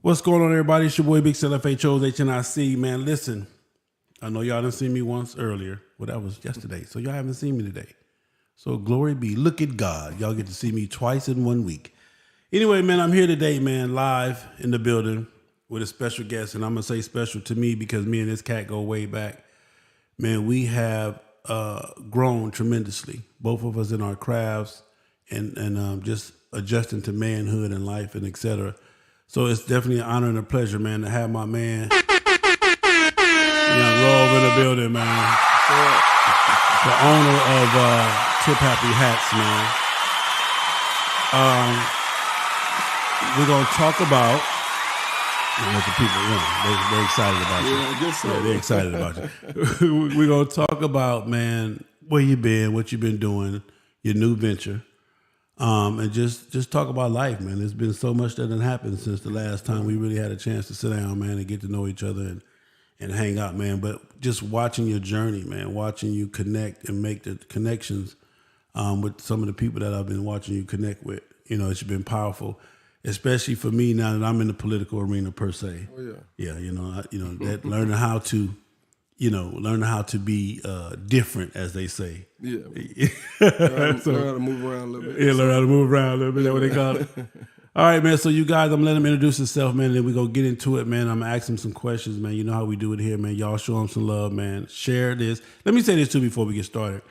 What's going on, everybody? It's your boy Big CLFHO's HNIC. Man, listen, I know y'all done seen me once earlier. Well, that was yesterday. So y'all haven't seen me today. So glory be. Look at God. Y'all get to see me twice in 1 week. Anyway, man, I'm here today, man, live in the building with a special guest. And I'm going to say special to me because me and this cat go way back. Man, we have grown tremendously. Both of us in our crafts and just adjusting to manhood and life and et cetera. So it's definitely an honor and a pleasure, man, to have my man, Young Rove in the building, man. The owner of Tip Happy Hats, man. We're going to talk about, what the people, they're excited about you. Yeah, I guess so. Yeah, they're excited about you. We're going to talk about, man, where you been, what you been doing, your new venture. And just talk about life, man. There's been so much that has happened since the last time we really had a chance to sit down, man, and get to know each other and hang out, man. But just watching your journey, man, watching you connect and make the connections with some of the people that I've been watching you connect with, it's been powerful, especially for me now that I'm in the political arena per se. Oh yeah. Yeah, that learning how to be different, as they say. Yeah. learn how to move around a little bit. Yeah, learn how to move around a little bit. That's what they call it. All right, man. So you guys, I'm letting him introduce himself, man. And then we're going to get into it, man. I'm going to ask him some questions, man. You know how we do it here, man. Y'all show him some love, man. Share this. Let me say this, too, before we get started.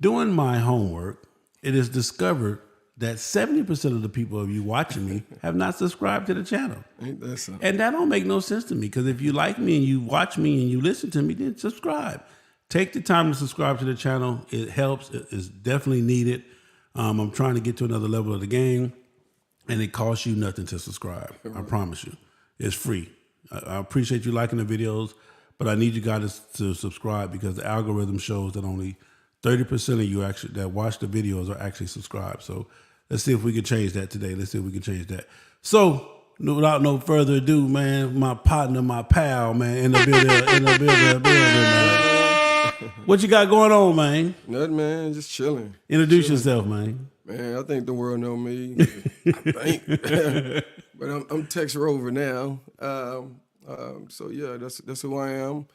Doing my homework, it is discovered that 70% of the people of you watching me have not subscribed to the channel. Ain't that something? And that don't make no sense to me, because if you like me and you watch me and you listen to me, then subscribe. Take the time to subscribe to the channel. It helps. It's definitely needed. I'm trying to get to another level of the game, and it costs you nothing to subscribe. I promise you. It's free. I appreciate you liking the videos, but I need you guys to subscribe, because the algorithm shows that only 30% of you actually that watch the videos are actually subscribed. So let's see if we can change that today. Let's see if we can change that. So without no further ado, man, my partner, my pal, man, in the building, man. What you got going on, man? Nothing, man. Just chilling. Introduce yourself, man. Man, I think the world know me. I think. But I'm Tex Rover now. So yeah, that's who I am.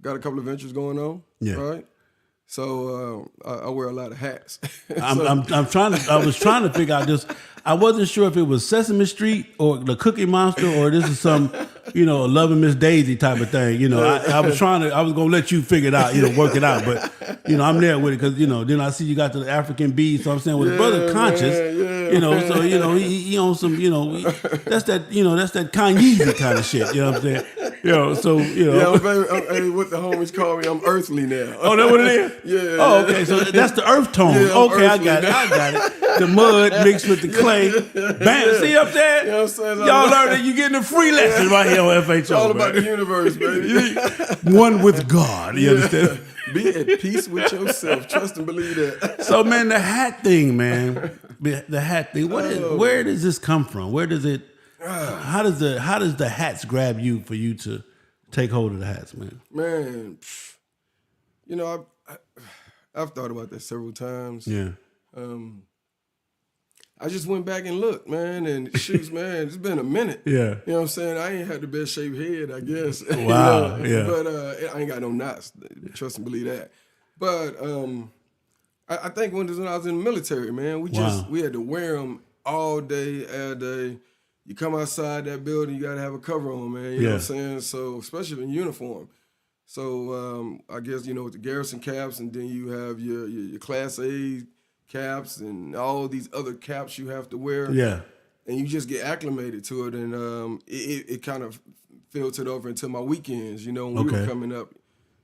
Got a couple of ventures going on. Yeah. Right. So I wear a lot of hats. I was trying to figure out this. I wasn't sure if it was Sesame Street or the Cookie Monster, or this is some, Loving Miss Daisy type of thing. I was gonna let you figure it out, work it out. But I'm there with it, because then I see you got the African bead. So I'm saying, well, the brother conscious, so he on some, that's that Kanye kind of shit. You know what I'm saying? Yeah, I'm what the homies call me. I'm earthly now. Oh, that what it is? Yeah. Oh, okay. So that's the earth tone. Yeah, okay, I got it. The mud mixed with the clay. Bam. Yeah. See up there? You know what I'm saying? Y'all learn that you getting a free lesson right here on FHO. It's all about the universe, baby. One with God. You understand? Be at peace with yourself. Trust and believe that. So, man, the hat thing, man. The hat thing. Where does this come from? Where does it? How does the hats grab you for you to take hold of the hats, man? Man, I've thought about that several times. Yeah. I just went back and looked, man, and shoots, man, it's been a minute. Yeah. You know what I'm saying? I ain't had the best shaped head, I guess. Wow. Yeah. But I ain't got no knots. Trust and believe that. But I think when I was in the military, man, we had to wear them all day, every day. You come outside that building, you got to have a cover on, man. You know what I'm saying? So, especially in uniform. So, I guess, with the garrison caps, and then you have your Class A caps and all these other caps you have to wear. Yeah. And you just get acclimated to it. And it kind of filtered over into my weekends, when we were coming up.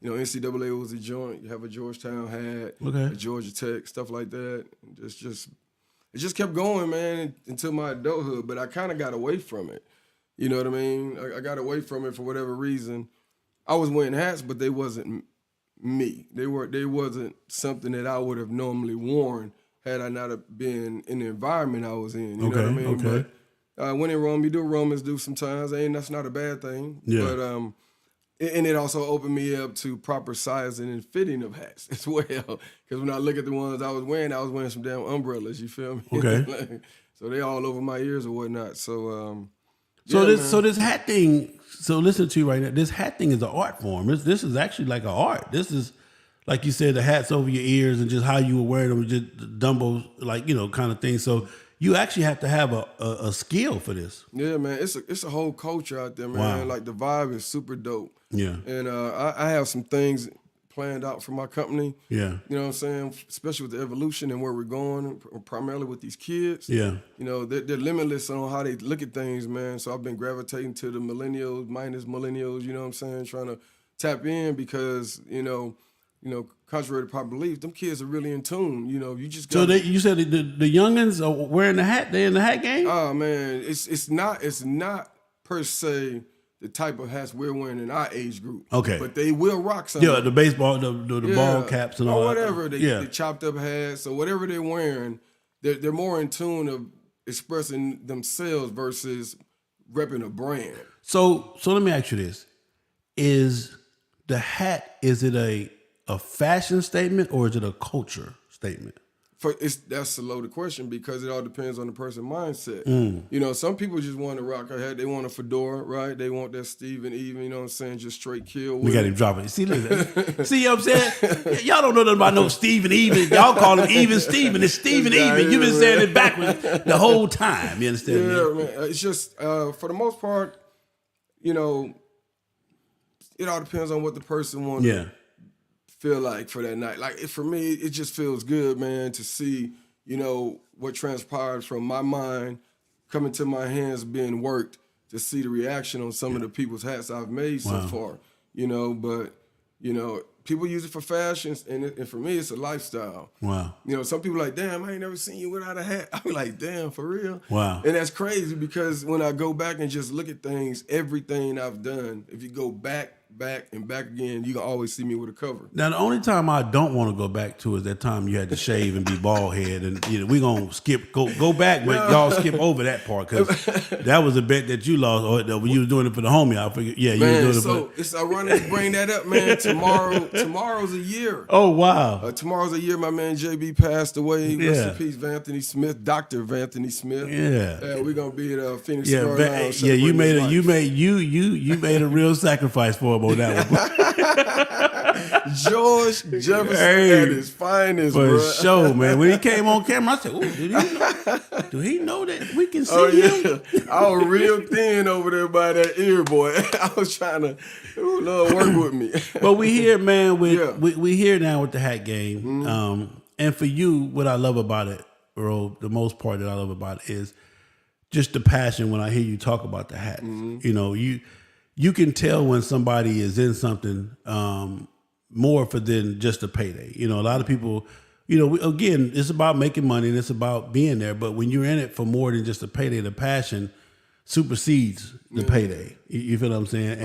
NCAA was a joint. You have a Georgetown hat, a Georgia Tech, stuff like that. And it just kept going, man, until my adulthood. But I kind of got away from it. You know what I mean? I got away from it for whatever reason. I was wearing hats, but they wasn't me. They wasn't something that I would have normally worn had I not have been in the environment I was in. You know what I mean? Okay. But when in Rome, you do what Romans do sometimes. That's not a bad thing. Yeah. But and it also opened me up to proper sizing and fitting of hats as well. Because when I look at the ones I was wearing some damn umbrellas. You feel me? Okay. So they all over my ears or whatnot. So So this hat thing. So listen to you right now. This hat thing is an art form. This is actually like an art. This is, like you said, the hats over your ears and just how you were wearing them, just Dumbo, like, kind of thing. So you actually have to have a skill for this. Yeah, man. It's a whole culture out there, man. Wow. Like the vibe is super dope. Yeah. And I have some things planned out for my company. Yeah. You know what I'm saying? Especially with the evolution and where we're going, primarily with these kids. Yeah. They're limitless on how they look at things, man. So I've been gravitating to the millennials, millennials, you know what I'm saying? Trying to tap in because, contrary to popular belief, them kids are really in tune. You just got. So you said the youngins are wearing the hat. They in the hat game? Oh man, it's not per se the type of hats we're wearing in our age group. Okay. But they will rock some. Yeah, the baseball, the ball caps and all or whatever. that. They chopped up hats or whatever they're wearing, they're more in tune of expressing themselves versus repping a brand. So let me ask you this. Is the hat, is it a fashion statement or is it a culture statement? That's a loaded question because it all depends on the person's mindset. Some people just want to rock a hat. They want a fedora, right? They want that Steve and Even, you know what I'm saying? Just straight kill. We got him dropping. See, look at that. See what I'm saying? Y'all don't know nothing about no Steve and Even. Y'all call him Even Steven. It's Steve and Even. You've been saying it backwards the whole time. You understand? Yeah, man. It's just, for the most part, it all depends on what the person wants. Yeah. Feel like for that night. Like for me, it just feels good, man, to see, what transpired from my mind coming to my hands being worked, to see the reaction on some of the people's hats I've made so far. But people use it for fashion, and for me, it's a lifestyle. Wow. Some people are like, damn, I ain't never seen you without a hat. I'm like, damn, for real? Wow. And that's crazy because when I go back and just look at things, everything I've done, if you go back and back again, you can always see me with a cover. Now, the only time I don't want to go back to is that time you had to shave and be bald head, and we gonna go back, but y'all skip over that part because that was a bet that you lost, or when you was doing it for the homie. I figured, you man, were doing it. So it's ironic to bring that up, man. Tomorrow's a year. Oh wow! Tomorrow's a year. My man JB passed away. Rest in peace, Vanthony Smith, Dr. Vanthony Smith. Yeah, we're gonna be at Phoenix. You made a real sacrifice for him on that one. George Jefferson at his finest, for bro. sure, man. When he came on camera, I said, "Do he know that we can see him?" I was real thin over there by that ear, boy. I was trying to, Lord, work with me. But we here, man. We here now with the hat game. Mm-hmm. And for you, what I love about it, Earl, the most part that I love about it is just the passion when I hear you talk about the hats. Mm-hmm. You can tell when somebody is in something more for than just a payday. A lot of people, again, it's about making money and it's about being there. But when you're in it for more than just a payday, the passion supersedes the payday. You feel what I'm saying?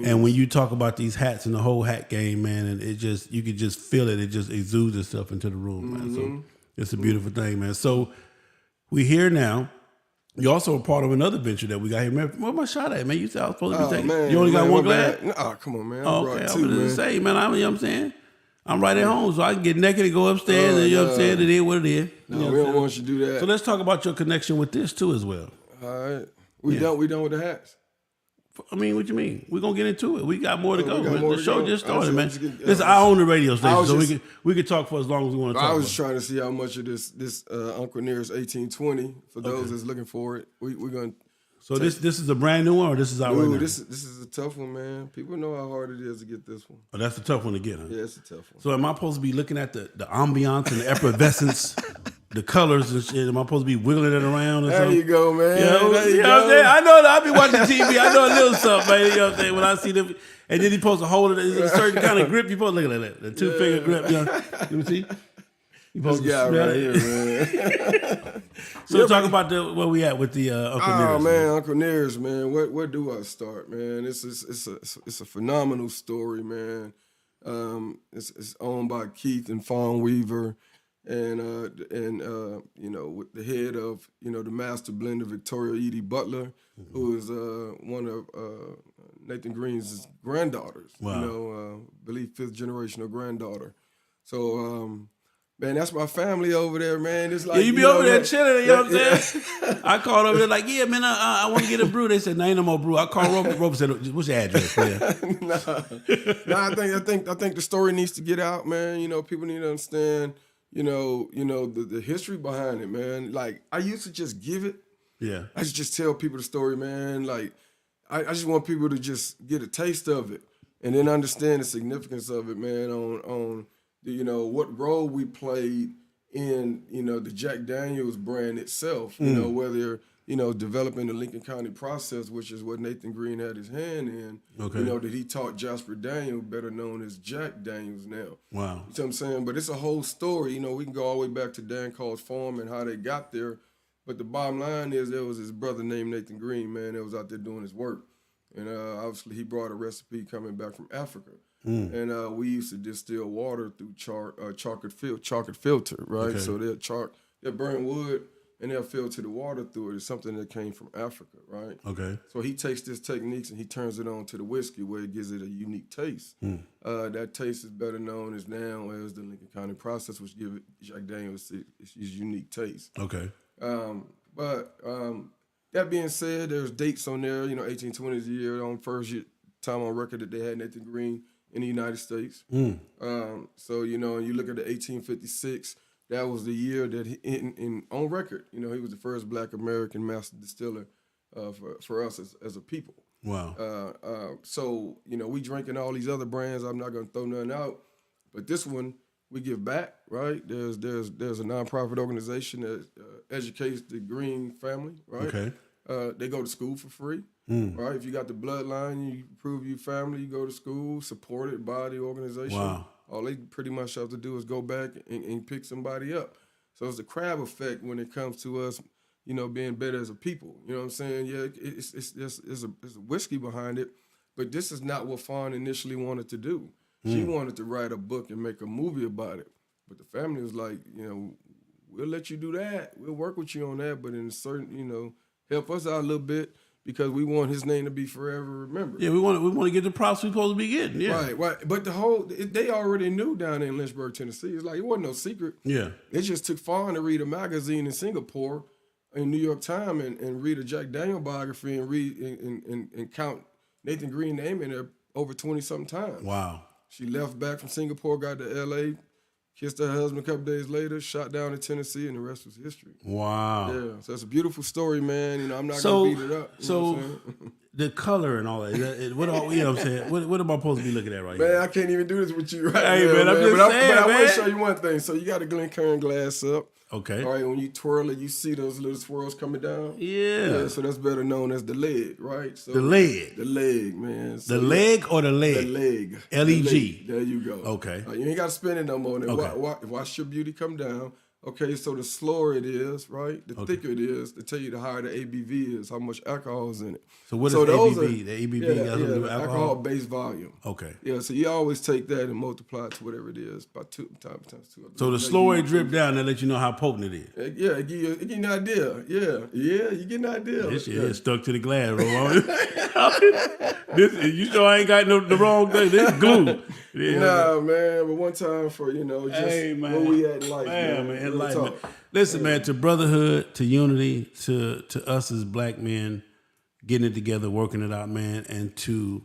And when you talk about these hats and the whole hat game, man, and you could just feel it. It just exudes itself into the room, man. So it's a beautiful thing, man. So we here now. You're also a part of another venture that we got here. Man, where my shot at, man? You said I was supposed to be taking. Man, you only got one glass? Oh, come on, man. Okay, I was going to say, man, you know what I'm saying? I'm right at home, so I can get naked and go upstairs, and you know what I'm saying? It is what it is. No, we don't want you to do that. So let's talk about your connection with this, too, as well. All right. We done with the hats. I mean, what you mean? We're going to get into it. We got more to go. The show just started, man. Listen, I own the radio station, so we can talk for as long as we want to talk. I was just trying to see how much of this Uncle Near's 1820, for those that's looking for it. We're going to... So this is a brand new one, or this is out right now? This is a tough one, man. People know how hard it is to get this one. Oh, that's a tough one to get, huh? Yeah, it's a tough one. So am I supposed to be looking at the ambiance and the effervescence, the colors and shit? Am I supposed to be wiggling it around or something? There you go, man. You know what I'm saying? I know that. I be watching TV. I know a little something, man. You know what I'm saying? When I see them, and then he supposed to hold it in a certain kind of grip. You supposed to look at that, the 2-finger grip. Let me see. You supposed this guy right here, man. So talk about where we at with the Uncle Nearest. Oh man, Uncle Nearest, man. Where do I start, man? It's a phenomenal story, man. It's owned by Keith and Fawn Weaver, and with the head of the master blender Victoria Edie Butler, who is one of Nathan Green's granddaughters. Wow. I believe 5th generational granddaughter. So Man, that's my family over there, man. It's like yeah, you be over there chilling, you know what I'm saying? I called over there like, yeah, man, I want to get a brew. They said, no, ain't no more brew. I called Rope and said, what's your address, man? I think the story needs to get out, man. You know, people need to understand, the history behind it, man. Like, I used to just give it. Yeah. I just tell people the story, man. Like, I just want people to just get a taste of it and then understand the significance of it, man, on what role we played in, the Jack Daniels brand itself, whether, developing the Lincoln County process, which is what Nathan Green had his hand in, that he taught Jasper Daniel, better known as Jack Daniels now. Wow. You know what I'm saying? But it's a whole story. We can go all the way back to Dan Call's farm and how they got there. But the bottom line is there was his brother named Nathan Green, man, that was out there doing his work. And obviously he brought a recipe coming back from Africa. And we used to distill water through chocolate filter, right? Okay. So they'll burn wood and they'll filter the water through it. It's something that came from Africa, right? Okay. So he takes this techniques and he turns it on to the whiskey where it gives it a unique taste. That taste is better known as now as the Lincoln County process, which gives Jack Daniels his unique taste. Okay. But that being said, there's dates on there. 1820 is the year on first time on record that they had Nathan Green in the United States. So you look at the 1856. That was the year that he, on record, he was the first Black American master distiller for us as a people. Wow. So we drinking all these other brands. I'm not gonna throw nothing out, but this one we give back, right? There's a nonprofit organization that educates the Green family, right? Okay. They go to school for free, right? If you got the bloodline, you prove your family, you go to school, supported by the organization. Wow. All they pretty much have to do is go back and pick somebody up. So it's the crab effect when it comes to us, being better as a people. You know what I'm saying? Yeah, it's a whiskey behind it, but this is not what Fawn initially wanted to do. She wanted to write a book and make a movie about it. But the family was like, we'll let you do that. We'll work with you on that, but in a certain, help us out a little bit because we want his name to be forever remembered. Yeah, we want to get the props we're supposed to be getting. Yeah. Right. But they already knew down in Lynchburg, Tennessee. It's like, it wasn't no secret. Yeah. It just took Fawn to read a magazine in Singapore, in New York Times, and read a Jack Daniel biography and read and count Nathan Green name in there over 20-something times. Wow. She left back from Singapore, got to L.A., kissed her husband a couple days later, shot down in Tennessee, and the rest was history. Wow. Yeah, so it's a beautiful story, man. I'm not going to beat it up. The color and all that, what am I supposed to be looking at right here? Man, I can't even do this with you right hey, now. Man, I'm just saying, but I want to show you one thing. So you got a Glencairn glass up. Okay. All right, when you twirl it, you see those little swirls coming down? Yeah. So that's better known as the leg, right? So the leg? The leg, man. So the leg or the leg? The leg. L-E-G. There you go. Okay. You ain't got to spin it no more. Okay. Watch your beauty come down. Okay, so the slower it is, right? The thicker it is, to tell you the higher the ABV is, how much alcohol is in it. So what is ABV? The ABV got something to do with alcohol? Alcohol-based volume. Okay. Yeah, so you always take that and multiply it to whatever it is, about two times two. So the slower it drip down, that let you know how potent it is. Yeah, it give you an idea. Yeah, you get an idea. This shit is stuck to the glass, bro. You sure I ain't got the wrong thing? This is glue. Yeah. Nah, man, but one time for, just hey, man. where we at in life, man. Enlightenment. Listen, man, to brotherhood, to unity, to us as black men, getting it together, working it out, man, and to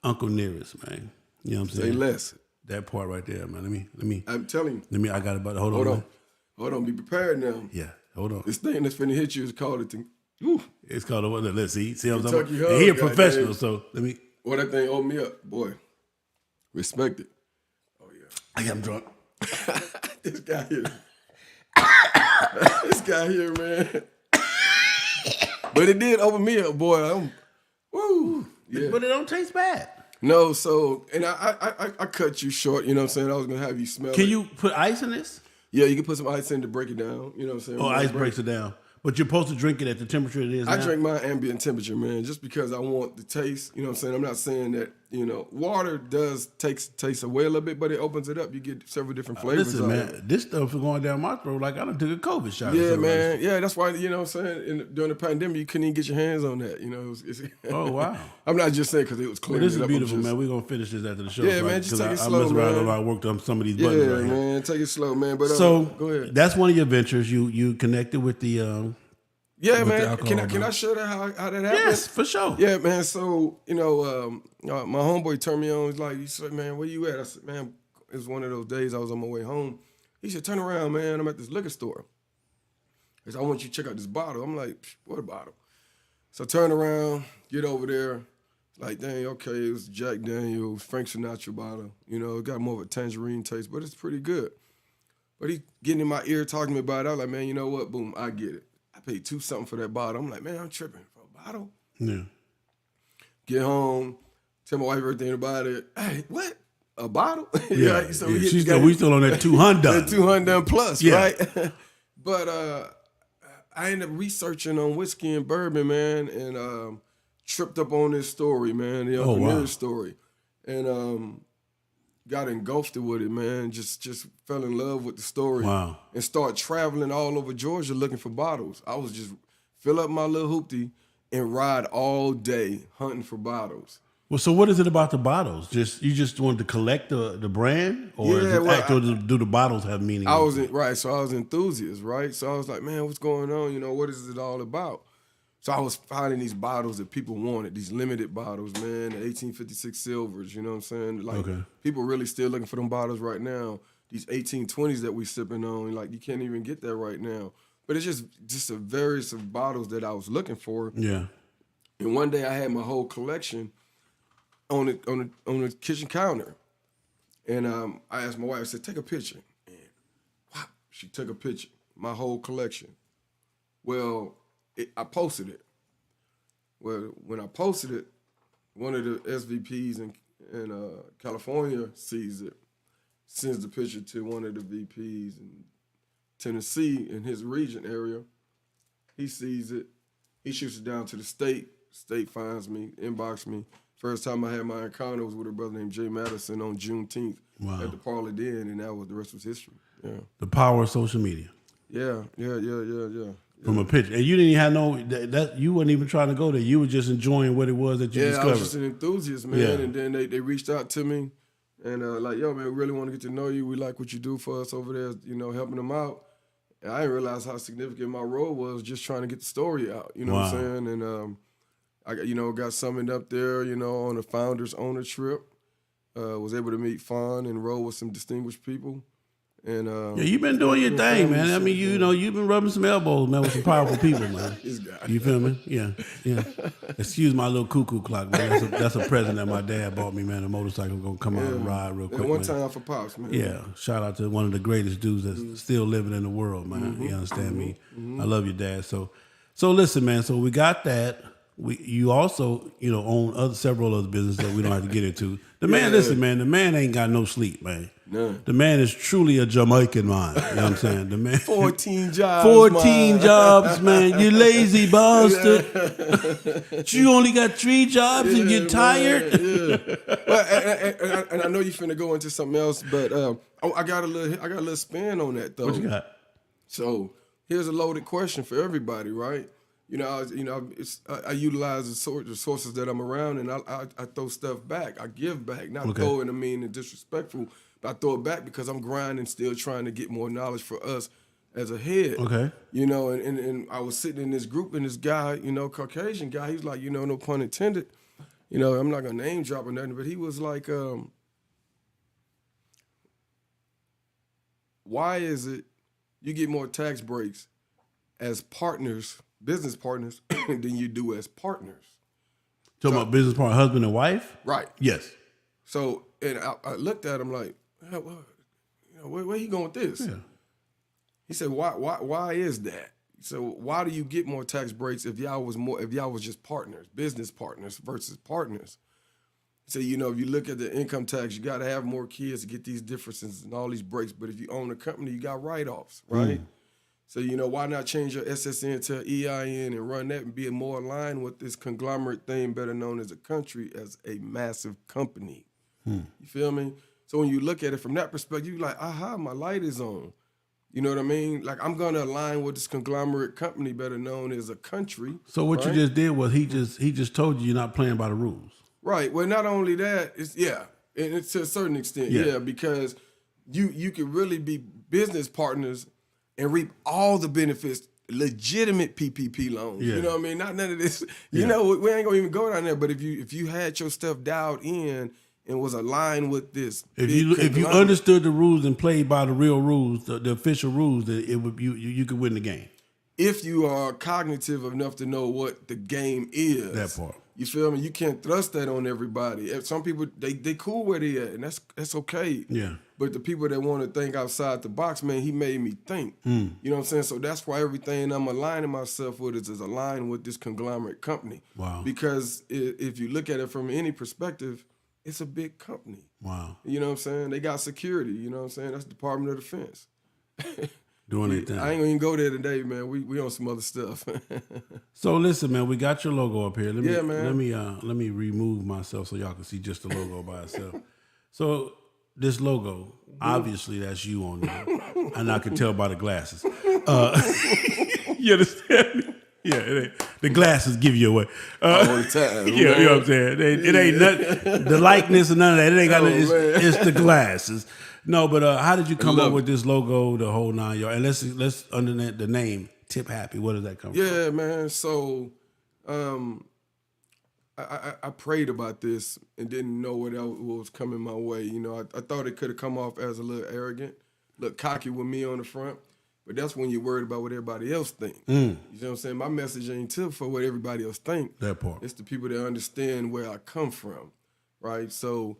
Uncle Nearest, man. You know what I'm saying? Say less. That part right there, man. Let me. I'm telling you. I got about. Hold on. Hold on. Be prepared now. Yeah. Hold on. This thing that's finna hit you is called It's called a what? Let's see. See what I'm talking about? He a professional, so let me. Well, that thing opened me up, boy. Respect it. Oh yeah. I am drunk. This guy here. This guy here, man. But it did open me up, boy. Woo. Yeah. But it don't taste bad. No, so, and I cut you short, you know what I'm saying? I was going to have you smell it. Can you put ice in this? Yeah, you can put some ice in to break it down, you know what I'm saying? Oh, ice breaks it down. But you're supposed to drink it at the temperature it is now? I drink my ambient temperature, man, just because I want the taste, you know what I'm saying? I'm not saying that water does taste away a little bit, but it opens it up. You get several different flavors. Listen, man, this stuff is going down my throat like I done took a COVID shot. Yeah, man. Yeah, that's why, what I'm saying, during the pandemic, you couldn't even get your hands on that. Oh, wow. I'm not just saying because it was clean. Well, this is beautiful, man. We're going to finish this after the show. Yeah, man, just take it slow, man. I mess around I worked on some of these buttons right man, here. Take it slow, man. But so, go ahead. That's one of your ventures. You connected with the... Yeah, man. Can I share that how that happened? Yes, for sure. Yeah, man. So my homeboy turned me on. He said, "Man, where you at?" I said, "Man, it was one of those days I was on my way home." He said, "Turn around, man. I'm at this liquor store." He said, "I want you to check out this bottle." I'm like, "What bottle?" So I turn around, get over there. Like, dang, okay, it was Jack Daniels, Frank Sinatra bottle. It got more of a tangerine taste, but it's pretty good. But he getting in my ear talking to me about it. I was like, "Man, you know what? Boom, I get it." I paid $2 something for that bottle. I'm like, man, I'm tripping for a bottle. Yeah. Get home, tell my wife everything about it. Hey, what? A bottle? Yeah. Right? So we still on that 200. That 200 plus, yeah. Right? But I ended up researching on whiskey and bourbon, man, and tripped up on this story, man, the Uncle Nearest story. And got engulfed with it, man. Just fell in love with the story. Wow. And started traveling all over Georgia looking for bottles. I was just fill up my little hoopty and ride all day hunting for bottles. Well, so what is it about the bottles? You just wanted to collect the brand, or do the bottles have meaning? So I was an enthusiast, right? So I was like, man, what's going on? What is it all about? So I was finding these bottles that people wanted, these limited bottles, man, the 1856 silvers, you know what I'm saying? Like, people really still looking for them bottles right now. These 1820s that we sipping on, like, you can't even get that right now. But it's just a various of bottles that I was looking for. Yeah. And one day I had my whole collection on the kitchen counter. And I asked my wife, I said, take a picture. And wow, she took a picture, my whole collection. Well, I posted it. Well, when I posted it, one of the SVPs in California sees it, sends the picture to one of the VPs in Tennessee in his region area. He sees it. He shoots it down to the state. State finds me, inbox me. First time I had my encounter was with a brother named Jay Madison on Juneteenth at the Parlor Den, and the rest was history. Yeah. The power of social media. Yeah. From a picture. And you didn't even have that you weren't even trying to go there. You were just enjoying what it was that you discovered. Yeah, I was just an enthusiast, man. Yeah. And then they reached out to me and like, yo, man, we really want to get to know you. We like what you do for us over there, helping them out. And I didn't realize how significant my role was just trying to get the story out, what I'm saying? And I got summoned up there, on a founder's owner trip. Was able to meet Fawn and roll with some distinguished people. And you've been doing your thing, man. I mean, you've been rubbing some elbows, man, with some powerful people, man. You feel me? Yeah. Excuse my little cuckoo clock, man. That's a present that my dad bought me, man. A motorcycle gonna come out and ride real quick. One time for Pops, man. Yeah. Shout out to one of the greatest dudes that's still living in the world, man. You understand me? I love your dad. So listen, man. So we got that. You also, own several other businesses that we don't have to get into. The man, listen, man. The man ain't got no sleep, man. None. The man is truly a Jamaican mind. You know what I'm saying? The man 14 jobs. 14 jobs, man. You lazy bastard. You only got 3 jobs and you're tired. Well, and I know you finna go into something else, but I got a little spin on that though. What you got? So here's a loaded question for everybody, right? I utilize the sources that I'm around, and I throw stuff back. I give back, not throw it mean and disrespectful, but I throw it back because I'm grinding, still trying to get more knowledge for us as a head. Okay. And I was sitting in this group, and this guy, Caucasian guy, he's like, no pun intended, I'm not gonna name drop or nothing, but he was like, why is it you get more tax breaks as partners, business partners, than you do as partners? Talking about business partner, husband and wife? Right. Yes. So, and I looked at him like, where he going with this? Yeah. He said, why is that? So why do you get more tax breaks if y'all was just partners, business partners versus partners? So, if you look at the income tax, you got to have more kids to get these differences and all these breaks. But if you own a company, you got write-offs, right? So, why not change your SSN to EIN and run that and be more aligned with this conglomerate thing, better known as a country, as a massive company? You feel me? So when you look at it from that perspective, you're like, aha, my light is on. You know what I mean? Like, I'm going to align with this conglomerate company, better known as a country. So what you just did was he just told you you're not playing by the rules. Right. Well, not only that, and it's to a certain extent, because you can really be business partners and reap all the benefits, legitimate PPP loans. You know what I mean? Not none of this. You know, we ain't gonna even go down there. But if you had your stuff dialed in and was aligned with this, if you understood the rules and played by the real rules, the official rules, that it would you could win the game. If you are cognitive enough to know what the game is, that part. You feel me? You can't thrust that on everybody. Some people they cool where they at, and that's okay. Yeah. But the people that want to think outside the box, man, he made me think. You know what I'm saying? So that's why everything I'm aligning myself with is aligned with this conglomerate company. Wow. Because if you look at it from any perspective, it's a big company. Wow. You know what I'm saying? They got security. You know what I'm saying? That's the Department of Defense. Doing their thing. I ain't gonna even go there today, man. We on some other stuff. So listen, man, we got your logo up here. Man. Let me remove myself so y'all can see just the logo by itself. So this logo, obviously that's you on there, and I can tell by the glasses. You understand me? Yeah, the glasses give you away. All the time. You know what I'm saying? It ain't nothing, the likeness and none of that. It ain't got it's the glasses. No, but how did you come up with this logo, the whole 9 yards? And let's underneath the name Tip Happy. Where does that come from? Yeah, man. So I prayed about this and didn't know what else was coming my way. You know, I thought it could have come off as a little arrogant, a little cocky with me on the front. But that's when you're worried about what everybody else think. You know what I'm saying? My message ain't tip for what everybody else think. That part. It's the people that understand where I come from, right? So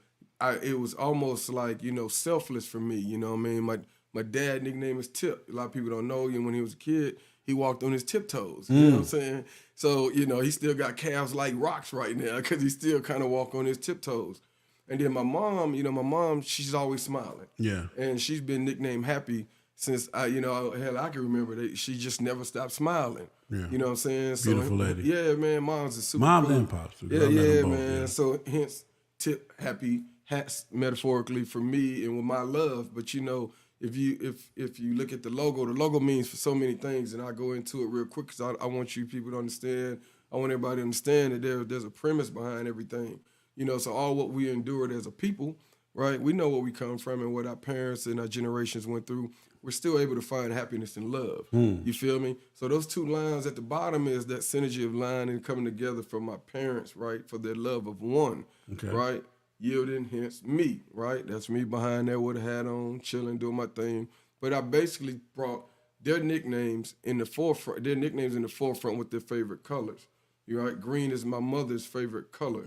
it was almost like, selfless for me. You know what I mean? My dad nickname is Tip. A lot of people don't know. When he was a kid, he walked on his tiptoes. You know what I'm saying? So, he still got calves like rocks right now because he still kind of walk on his tiptoes. And then my mom, she's always smiling. Yeah. And she's been nicknamed Happy since I can remember that she just never stopped smiling. Yeah. You know what I'm saying? Beautiful lady. Yeah, man, mom's a super Mom cool. and pops. Yeah, man. Yeah. So hence Tip Happy hats metaphorically for me and with my love. But if you look at the logo means for so many things, and I'll go into it real quick because I want you people to understand. I want everybody to understand that there's a premise behind everything. So all what we endured as a people, right? We know where we come from and what our parents and our generations went through. We're still able to find happiness and love. You feel me? So those two lines at the bottom is that synergy of line and coming together from my parents, right? For their love of one, right? Yielding, hence me, right? That's me behind there with a hat on, chilling, doing my thing. But I basically brought their nicknames in the forefront. Their nicknames in the forefront with their favorite colors. You're right. Green is my mother's favorite color.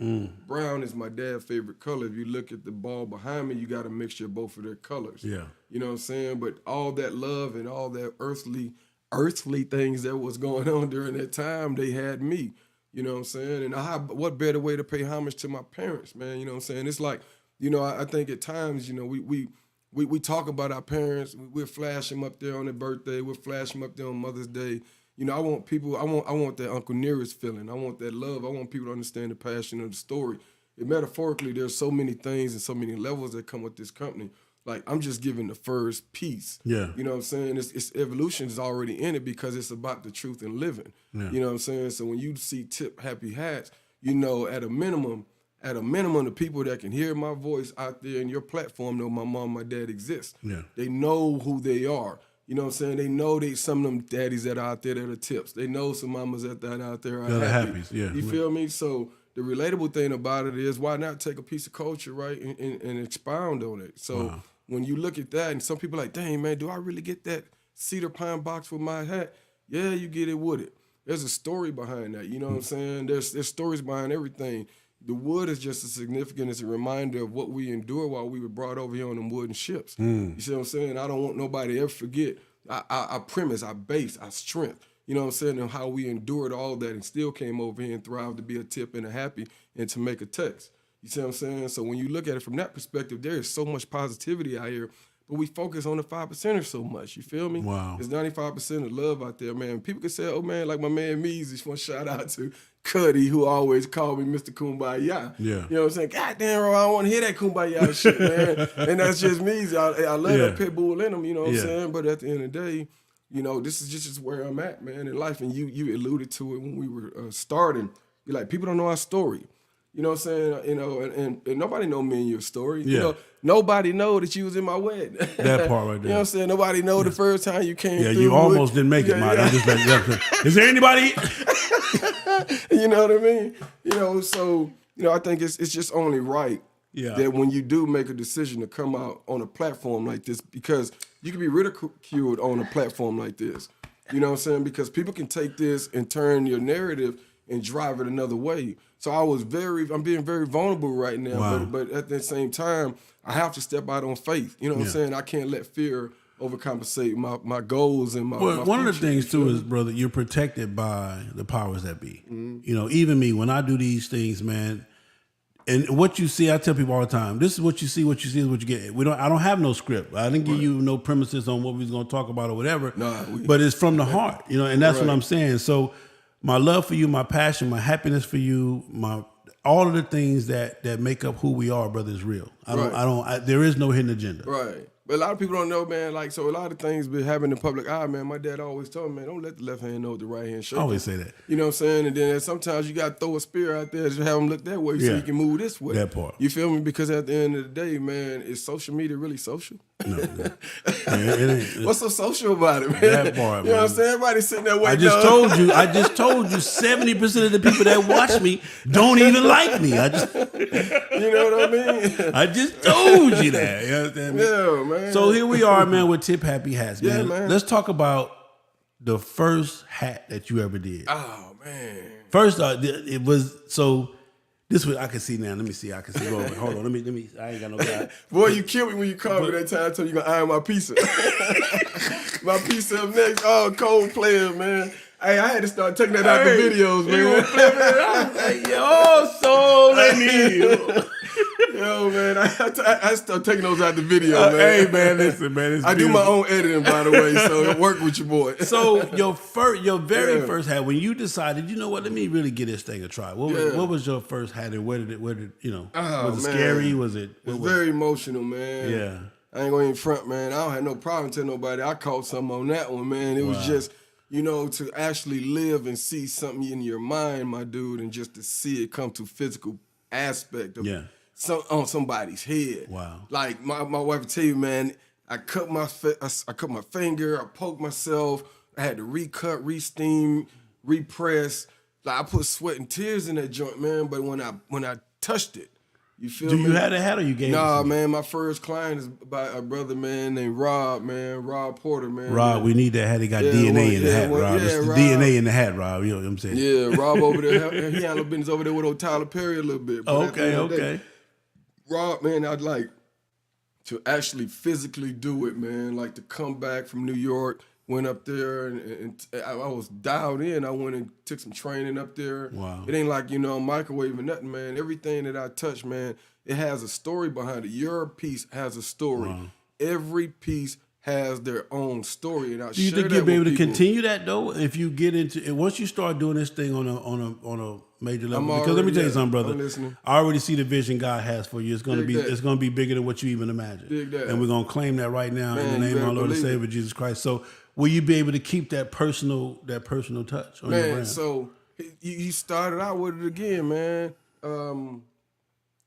Brown is my dad's favorite color. If you look at the ball behind me, you got a mixture of both of their colors. Yeah. You know what I'm saying? But all that love and all that earthly things that was going on during that time, they had me. You know what I'm saying? And what better way to pay homage to my parents, man? You know what I'm saying? It's like, I think at times, we talk about our parents. We'll flash them up there on their birthday. We'll flash them up there on Mother's Day. I want people, I want that Uncle Nearest feeling. I want that love. I want people to understand the passion of the story. And metaphorically, there's so many things and so many levels that come with this company. Like, I'm just giving the first piece. Yeah. You know what I'm saying? It's evolution is already in it because it's about the truth and living. Yeah. You know what I'm saying? So when you see Tip Happy Hats, at a minimum, the people that can hear my voice out there in your platform know my mom, my dad exist. Yeah. They know who they are. You know what I'm saying? They know some of them daddies that are out there that are tips. They know some mamas that are out there are happy. Yeah. You feel me? So the relatable thing about it is why not take a piece of culture, right, and expound on it. So when you look at that, and some people are like, dang, man, do I really get that cedar pine box with my hat? Yeah, you get it with it. There's a story behind that. You know what I'm saying? There's stories behind everything. The wood is just as significant as a reminder of what we endured while we were brought over here on them wooden ships. You see what I'm saying? I don't want nobody to ever forget our premise, our base, our strength. You know what I'm saying? And how we endured all that and still came over here and thrived to be a tip and a happy and to make a text. You see what I'm saying? So when you look at it from that perspective, there is so much positivity out here but we focus on the 5%ers so much. You feel me? Wow. There's 95% of love out there, man. People can say, oh, man, like my man Meezy, just want to shout out to Cuddy, who always called me Mr. Kumbaya. Yeah. You know what I'm saying? God damn, bro, I don't want to hear that Kumbaya shit, man. And that's just Meezy. I love that pit bull in him, you know what I'm saying? But at the end of the day, you know, this is just where I'm at, man, in life. And you alluded to it when we were starting. You're like, people don't know our story. You know what I'm saying? You know, and nobody know me and your story. Yeah. You know, nobody know that you was in my wedding. That part right there. You know what I'm saying? Nobody know the first time you came through. Yeah, you almost didn't make it, Mike. I'm just like, is there anybody? You know what I mean? You know, so, you know, I think it's just only right that when you do make a decision to come out on a platform like this, because you can be ridiculed on a platform like this. You know what I'm saying? Because people can take this and turn your narrative and drive it another way. So I'm being very vulnerable right now, but at the same time, I have to step out on faith. You know what I'm saying? I can't let fear overcompensate my goals and my one future, of the things too is, brother, you're protected by the powers that be. Mm-hmm. You know, even me, when I do these things, man, and what you see, I tell people all the time, this is what you see is what you get. I don't have no script. I didn't give you no premises on what we was gonna talk about or whatever. But it's from the heart, you know, and that's what I'm saying. So my love for you, my passion, my happiness for you, all of the things that make up who we are, brother, is real. There is no hidden agenda. Right. But a lot of people don't know, man, like, so a lot of things been happening in the public eye, man. My dad always told me, man, don't let the left hand know what the right hand shows. I always say that. You know what I'm saying? And then sometimes you got to throw a spear out there to have them look that way so you can move this way. That part. You feel me? Because at the end of the day, man, is social media really social? No. It ain't. What's so social about it, man? That part, you know what I'm saying? Everybody sitting there waiting. I just told you 70% of the people that watch me don't even like me. You know what I mean? I just told you that. You understand me? Yeah, man. So here we are, man, with Tip Happy Hats, man. Yeah, man. Let's talk about the first hat that you ever did. Oh, man. First, it was so. This was I can see now. Let me see. I can see. Hold on. Let me. I ain't got no guy. Boy, you killed me when you called me that time. I told you gonna iron my pizza. My pizza up next. Oh, cold player, man. Hey, I had to start taking that out the videos, man. So let me. Yo, man, I start taking those out the video, man. Hey, man, listen, man. I do my own editing, by the way, so it work with your boy. So your very first hat, when you decided, you know what, let me really give this thing a try. What was your first hat, and where did it you know? Was it scary? Was it? It was very emotional, man. Yeah. I ain't going in front, man. I don't have no problem telling nobody. I caught something on that one, man. It was just, you know, to actually live and see something in your mind, my dude, and just to see it come to physical aspect of on somebody's head. Wow. Like my wife would tell you, man, I cut my finger, I poked myself, I had to recut, re-steam, repress. Like I put sweat and tears in that joint, man. But when I touched it, you feel me? Do you have a hat or you gave it? Nah, man, my first client is by a brother, man, named Rob Porter, man. Rob, we need that hat. He got DNA in the hat, Rob. It's the DNA in the hat, Rob. You know what I'm saying? Yeah, Rob over there, he handled business over there with old Tyler Perry a little bit. Okay. Rob, man, I'd like to actually physically do it, man. Like to come back from New York, went up there, and I was dialed in. I went and took some training up there. Wow. It ain't like, you know, microwave or nothing, man. Everything that I touch, man, it has a story behind it. Your piece has a story. Wow. Every piece has their own story, and do you think you'll be able to continue that though? If you get into it, once you start doing this thing on a major level, because let me tell you something, brother. I already see the vision God has for you. It's gonna be bigger than what you even imagine. And we're gonna claim that right now in the name of our Lord and Savior Jesus Christ. So will you be able to keep that personal touch on your brand? So you started out with it again, man.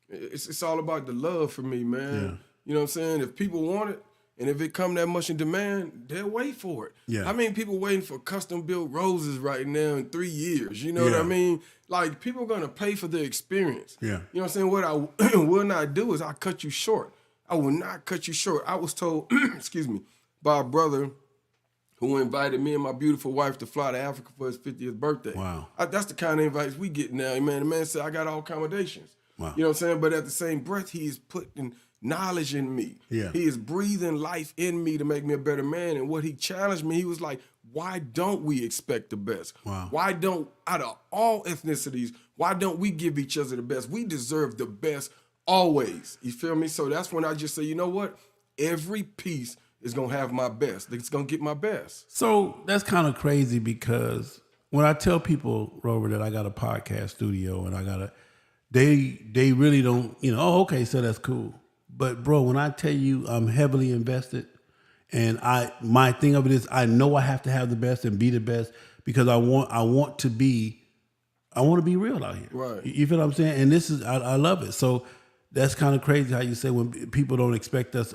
It's all about the love for me, man. Yeah. You know what I'm saying? If people want it, and if it come that much in demand, they'll wait for it. Yeah. I mean, people waiting for custom-built roses right now in 3 years. You know what I mean? Like, people are going to pay for the experience. Yeah. You know what I'm saying? What I will not do is I'll cut you short. I will not cut you short. I was told, excuse me, by a brother who invited me and my beautiful wife to fly to Africa for his 50th birthday. Wow. That's the kind of invites we get now, man. The man said, I got all accommodations. Wow. You know what I'm saying? But at the same breath, he is putting knowledge in me. Yeah. He is breathing life in me to make me a better man. And what he challenged me, he was like, why don't we expect the best? Wow. Why don't, out of all ethnicities, why don't we give each other the best? We deserve the best always. You feel me? So that's when I just say, you know what? every piece is gonna have my best. It's gonna get my best. So that's kind of crazy because when I tell people, Rover, that I got a podcast studio and I got they really don't, oh, okay, so that's cool. But bro, when I tell you I'm heavily invested, and my thing of it is I know I have to have the best and be the best because I want to be real out here. Right. You feel what I'm saying? And this is I love it. So that's kind of crazy how you say when people don't expect us.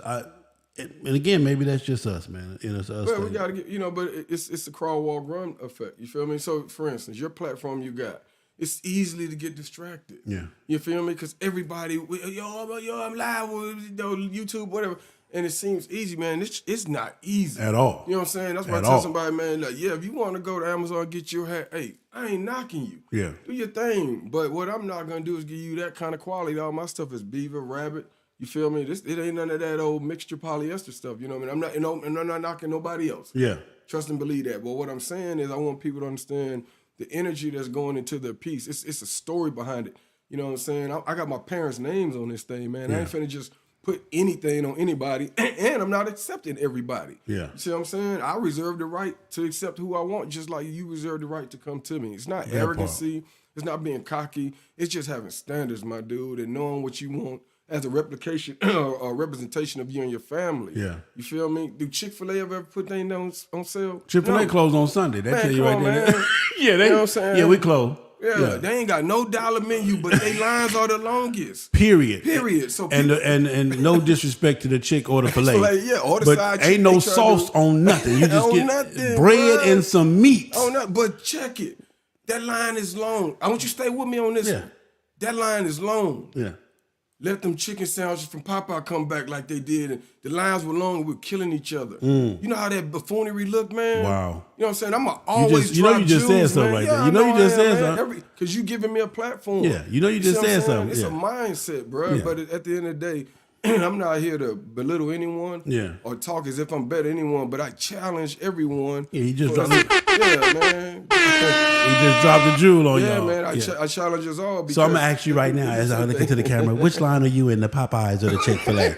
And again, maybe that's just us, man. It's us. Well, we gotta get, but it's a crawl, walk, run effect. You feel me? So, for instance, your platform you got, it's easily to get distracted. Yeah. You feel me? Because everybody, I'm live with YouTube, whatever, and it seems easy, man. It's not easy At all. You know what I'm saying? That's why I tell somebody, man, like, if you want to go to Amazon and get your hat, hey, I ain't knocking you. Yeah. Do your thing. But what I'm not gonna do is give you that kind of quality. All my stuff is beaver, rabbit. You feel me? It ain't none of that old mixture polyester stuff. You know what I mean? I'm not knocking nobody else. Yeah. Trust and believe that. But what I'm saying is I want people to understand the energy that's going into their piece. It's a story behind it. You know what I'm saying? I got my parents' names on this thing, man. Yeah. I ain't finna just put anything on anybody, and I'm not accepting everybody. Yeah. You see what I'm saying? I reserve the right to accept who I want, just like you reserve the right to come to me. It's not arrogancy. It's not being cocky. It's just having standards, my dude, and knowing what you want as a replication or representation of you and your family. Yeah. You feel me? Do Chick-fil-A ever put things on sale? Chick-fil-A No. closed on Sunday. They tell you right there. Man. Yeah, You know what I'm saying? Yeah, we close. Yeah, they ain't got no dollar menu, but they lines are the longest. Period. So and no disrespect to the chick or the filet. Or the but side ain't chick, no they sauce on nothing. You just on get nothing, bread bro. and some meat. Oh no, but check it. That line is long. I want you to stay with me on this. Yeah. One. That line is long. Yeah. Let them chicken sandwiches from Popeye come back like they did. And the lines were long and we were killing each other. You know how that buffoonery look, man? Wow. You know what I'm saying? I'm always you just said something right there. You know you just said something. Because you giving me a platform. Yeah, you know you just said something. It's Yeah. a mindset, bro. Yeah. But at the end of the day, I'm not here to belittle anyone or talk as if I'm better than anyone, but I challenge everyone. Yeah, he just dropped Yeah, man. He just dropped the jewel on y'all. Man, I challenge us all. Because so I'm going to ask you right now as I look into the camera, which line are you in, the Popeyes or the Chick-fil-A?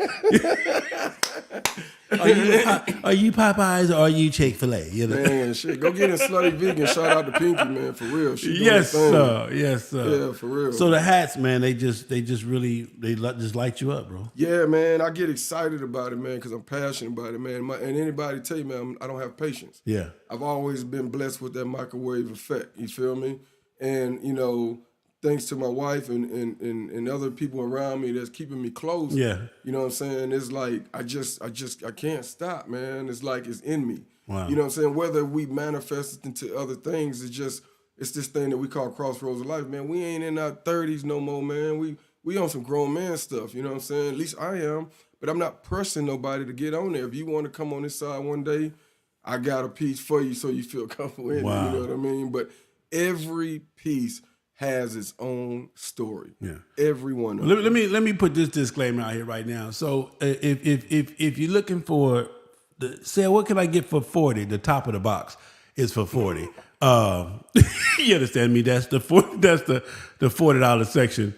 Are you Popeyes or are you Chick-fil-A? You know? Man, shit. Go get in Slutty Vegan. Shout out to Pinky, man, for real. Yes, sir. Yes, sir. Yeah, for real. So the hats, man, they just really just light you up, bro. Yeah, man. I get excited about it, man, because I'm passionate about it, man. And anybody tell you, man, I don't have patience. Yeah. I've always been blessed with that microwave effect. You feel me? And, thanks to my wife and other people around me that's keeping me close. Yeah. You know what I'm saying? It's like I can't stop, man. It's like it's in me. Wow. You know what I'm saying? Whether we manifest it into other things, it's this thing that we call crossroads of life, man. We ain't in our 30s no more, man. We on some grown man stuff, you know what I'm saying? At least I am. But I'm not pressing nobody to get on there. If you want to come on this side one day, I got a piece for you so you feel comfortable in it. You know what I mean? But every piece has its own story. Yeah, every one. Let me put this disclaimer out here right now. So if you're looking for what can I get for 40? The top of the box is for 40. You understand me? That's the $40 section.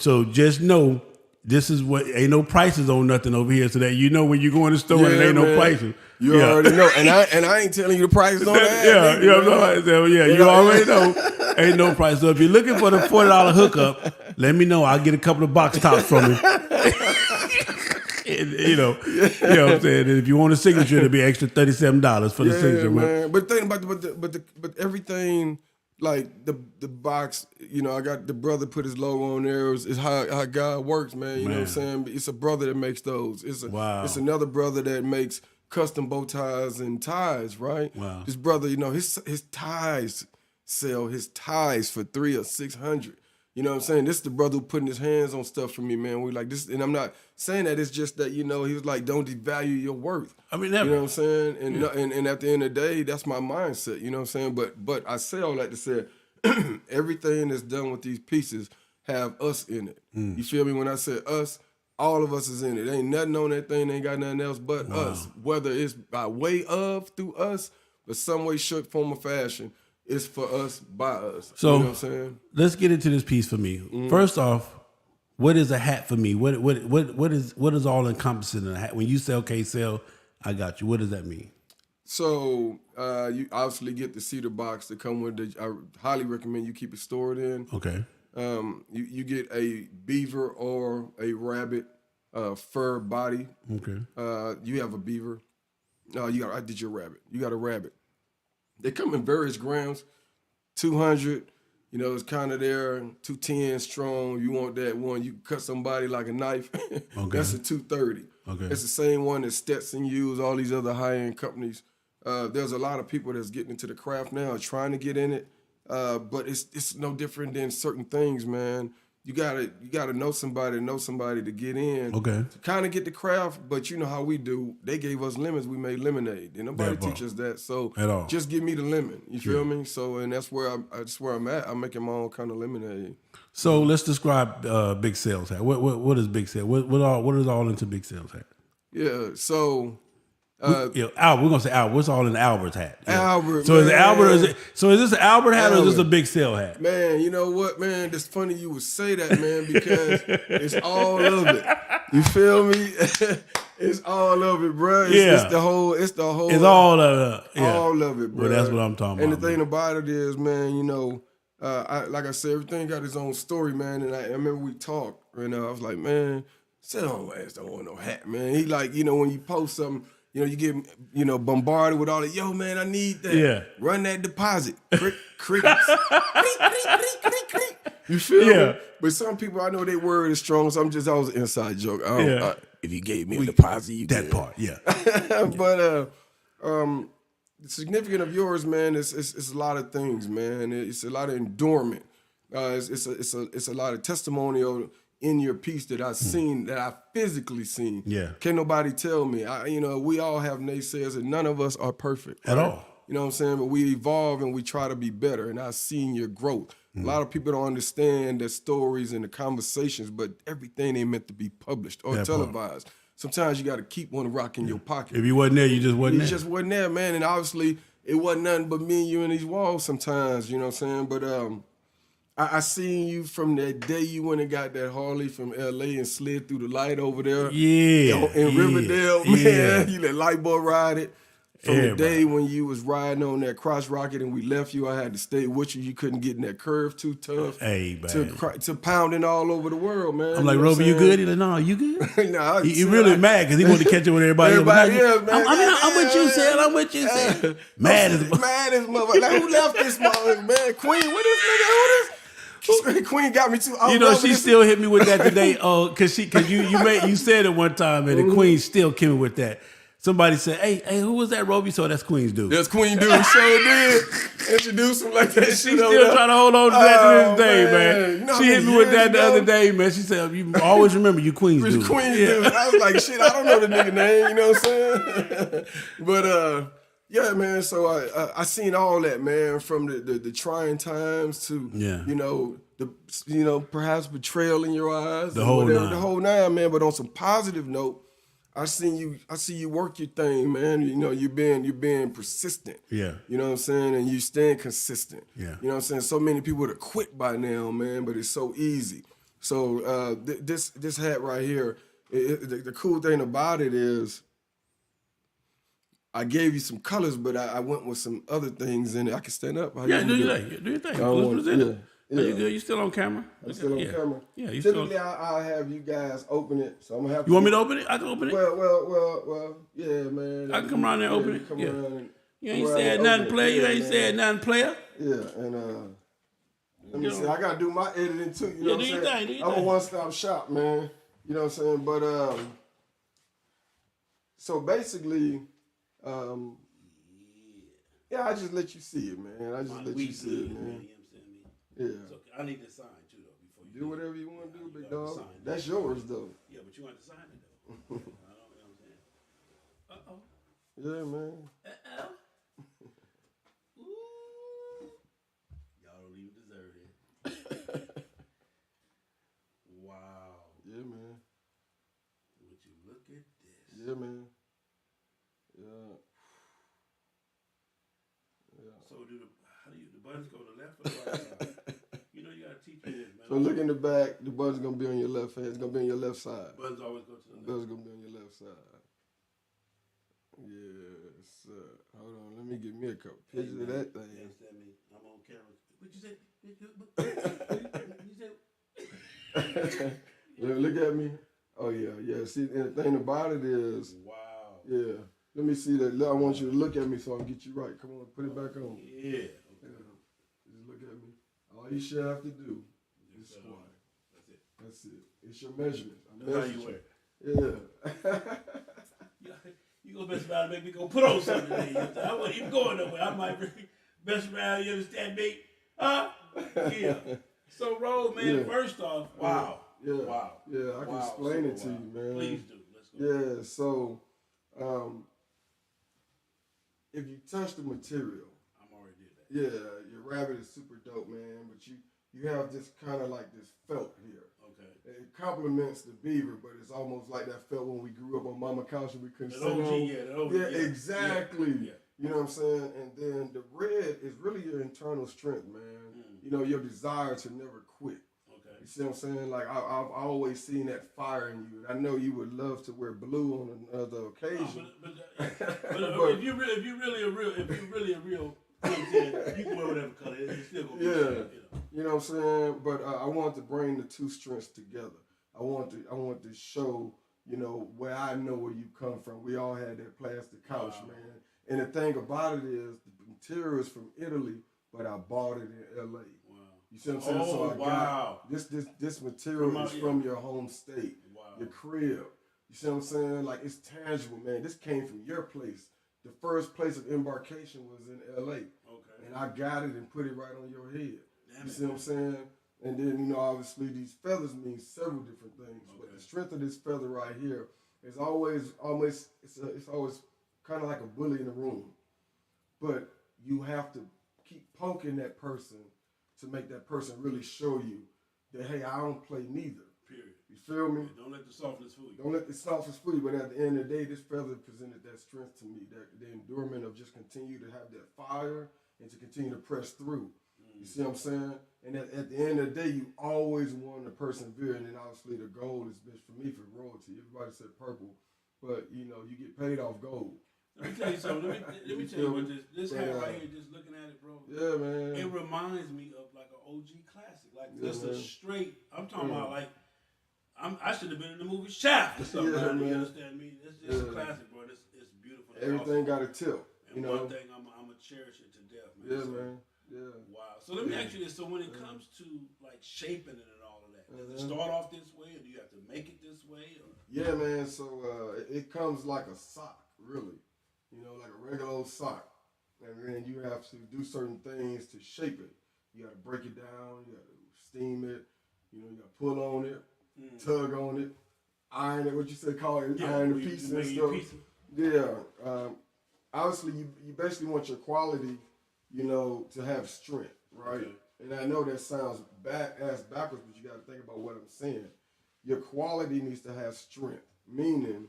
So just know this is what ain't no prices on nothing over here. So that when you go in the store and ain't no prices. You already know, and I ain't telling you the prices on that. You already know. Ain't no price. So if you're looking for the $40 hookup, let me know. I'll get a couple of box tops from you. You know what I'm saying? And if you want a signature, it'll be extra $37 for the signature. Man. But think about but everything, like the box, I got the brother put his logo on there. It's how God works, man. You know what I'm saying? It's a brother that makes those. It's another brother that makes custom bow ties and ties, right? Wow. This brother, his ties sell his ties for $300 or $600. You know what I'm saying? This is the brother who putting his hands on stuff for me, man. We like this, and I'm not saying that. It's just that he was like, don't devalue your worth. I mean, never. You know what I'm saying? And at the end of the day, that's my mindset. You know what I'm saying? But I say all that to say, everything that's done with these pieces have us in it. You feel me? When I say us, all of us is in it. Ain't nothing on that thing. Ain't got nothing else but us. Whether it's by way of through us, but some way, shape, form, or fashion. It's for us, by us. So, you know what I'm saying? Let's get into this piece for me. First off, what is a hat for me? What is all encompassing in a hat? When you say, okay, sell, I got you. What does that mean? So you obviously get the cedar box that come with the. I highly recommend you keep it stored in. Okay. You get a beaver or a rabbit fur body. Okay. You have a beaver. I did your rabbit. You got a rabbit. They come in various grams. 200. It's kind of there. 210 strong. You want that one? You cut somebody like a knife. Okay. That's a 230. Okay. It's the same one that Stetson use. All these other high-end companies. There's a lot of people that's getting into the craft now, trying to get in it. But it's no different than certain things, man. You gotta know somebody to get in. Okay. To kind of get the craft, but you know how we do. They gave us lemons, we made lemonade. And nobody teach us that. So at all. Just give me the lemon. You feel me? So and that's where I'm at. I'm making my own kind of lemonade. So let's describe Big Sales Hat. What is Big Sales? What is all into Big Sales Hat? Yeah. So. We're gonna say Albert. What's all in Albert's hat? Albert. So man. Is it Albert? Is this an Albert hat or is this a Big Sale hat? Man, you know what, man? It's funny you would say that, man, because it's all of it. You feel me? It's all of it, bro. It's the whole. It's all of it. Yeah. All of it, bro. Well, that's what I'm talking about. And the thing about it is, man, like I said, everything got its own story, man. And I remember we talked, and I was like, man, sit on ass don't want no hat, man. He like, when you post something. You get, bombarded with all that. Yo, man, I need that. Yeah. Run that deposit. Crickets. You feel me? But some people, I know their word is strong, so I was an inside joke. If you gave me a deposit, you that part. Yeah. But the significance of yours, man, it's a lot of things, man. It's a lot of endurement. It's a lot of testimonial in your piece that I've seen, that I physically seen. Yeah. Can't nobody tell me. We all have naysayers and none of us are perfect. At all. You know what I'm saying? But we evolve and we try to be better. And I've seen your growth. A lot of people don't understand the stories and the conversations, but everything ain't meant to be published or televised. Sometimes you got to keep one rock in your pocket. If you wasn't there, you just wasn't there. You just wasn't there, man. And obviously, it wasn't nothing but me and you in these walls sometimes, you know what I'm saying? But I seen you from that day you went and got that Harley from L.A. and slid through the light over there. Yeah. In Riverdale, man. Yeah. You let light boy ride it. From the day when you was riding on that cross rocket and we left you, I had to stay with you. You couldn't get in that curve too tough. Hey, man. To pounding all over the world, man. I'm like, Roby, you good? He's like, no, you good? Nah, he really mad because he wanted to catch up with everybody else, man. I'm with you, Sal. I'm with you, Sal. Mad as motherfucker. Like, who left this motherfucker, man? Queen, what this nigga? Who this? Queen got me too. She still hit me with that today. Because you said it one time, and the Queen still came with that. Somebody said, hey, who was that, Roby? So that's Queen's dude. That's Queen dude. Sure did. Introduce him like that. She's still trying to hold on to that to this day, man. She hit me with that the other day, man. She said, you always remember you Queen's dude. Queen's dude. I was like, shit, I don't know the nigga name, you know what I'm saying? But, yeah, man, so I seen all that, man, from the trying times to, perhaps betrayal in your eyes. The whole nine. The whole nine, man. But on some positive note, I see you work your thing, man. You're being persistent. Yeah. You know what I'm saying? And you staying consistent. Yeah. You know what I'm saying? So many people would have quit by now, man, but it's so easy. So this hat right here, the cool thing about it is I gave you some colors, but I went with some other things in it. I can stand up. Do your thing. Do your thing. Let's present it. Yeah. Are you good? You still on camera? I'm still on camera. Yeah. Typically, I'll have you guys open it, so I'm gonna have. You want me to open it? I can open it. Well, yeah, man. I can come around there and open it. You ain't said nothing, player. You ain't said nothing, player. Yeah, and let me see. I gotta do my editing too. You know what I'm saying? I'm a one-stop shop, man. You know what I'm saying? But so basically, yeah, I just let you see it, man. I just let you see it, man. Yeah. So I need to sign too, though. Before you do whatever you want to do, big dog. That's yours, though. Yeah, but you want to sign it, though. I don't know what I'm saying. Yeah, man. Ooh. Y'all don't even deserve it. Wow. Yeah, man. Would you look at this? Yeah, man. Yeah. Yeah. So how do the buttons go to the left or the right side? You gotta teach me this, man. So look in the back. The button's gonna be on your left hand. It's gonna be on your left side. Buttons always go to the left. The button's gonna be on your left side. Yes, sir. Hold on. Let me get me a couple pictures of that thing. You understand me? I'm on camera. What you say? Look at me. Oh yeah. See, and the thing about it is, wow. Yeah. Let me see that. I want you to look at me so I can get you right. Come on, put it back on. Yeah. Okay. Just look at me. All you should have to do is squat. That's it. It's your measurement. That's how you wear it. Yeah. You gonna mess around and make me go put on something today. I wasn't even going nowhere. I might mess around, you understand me? Huh? Yeah. So, Rose, man, first off, wow. Yeah. Wow. Yeah, I can explain it to you, man. Please do. Let's go. Yeah, so if you touch the material, I'm already did that. Yeah, your rabbit is super dope, man. But you have this kind of like this felt here. Okay. It complements the beaver, but it's almost like that felt when we grew up on Mama couch and we couldn't sit on. Yeah, exactly. Yeah. You know what I'm saying? And then the red is really your internal strength, man. You know, your desire to never quit. Okay. You see what I'm saying? Like I've always seen that fire in you. And I know you would love to wear blue on another occasion. But if you're really a real, you know what I'm saying, you can wear whatever color. It's still gonna be you know what I'm saying? But I want to bring the two strengths together. I want to show, you know, where I know where you come from. We all had that plastic couch, man. And the thing about it is, the material is from Italy, but I bought it in L.A. Wow. You see what I'm saying? So I got this material is from your home state, your crib. You see what I'm saying? Like, it's tangible, man. This came from your place. The first place of embarkation was in L.A. Okay. And I got it and put it right on your head. You see what I'm saying? And then, you know, obviously these feathers mean several different things. Okay. But the strength of this feather right here is always kind of like a bully in the room. But you have to keep poking that person to make that person really show you that, hey, I don't play neither. Period. You feel me? Yeah, don't let the softness fool you. Don't let the softness fool you. But at the end of the day, this feather presented that strength to me, that the endurance of just continue to have that fire and to continue to press through. You see what I'm saying? And at the end of the day, you always want to persevere. And then obviously the gold is for me for royalty. Everybody said purple, but you know, you get paid off gold. Let me tell you something. Let me tell you what this hat right here, just looking at it, bro. Yeah, man. It reminds me of like an OG classic. Like just a straight, I'm talking about like, I should have been in the movie Shaft or something. Yeah, man. You understand me? It's just a classic, bro. It's beautiful. It's Everything awesome. got a tip. And one thing, I'm going to cherish it to death, man. Yeah, so, man. Yeah. Wow. So let me ask you this. So when it comes to like shaping it and all of that, does it start off this way or do you have to make it this way? Or? Yeah, man. So it comes like a sock, really. You know, like a regular old sock. And then you have to do certain things to shape it. You got to break it down. You got to steam it. You know, you got to pull on it, tug on it, iron it. What you say, call it, iron the pieces and stuff. Yeah. Obviously, you basically want your quality, you know, to have strength, right? Okay. And I know that sounds backwards, but you got to think about what I'm saying. Your quality needs to have strength, meaning,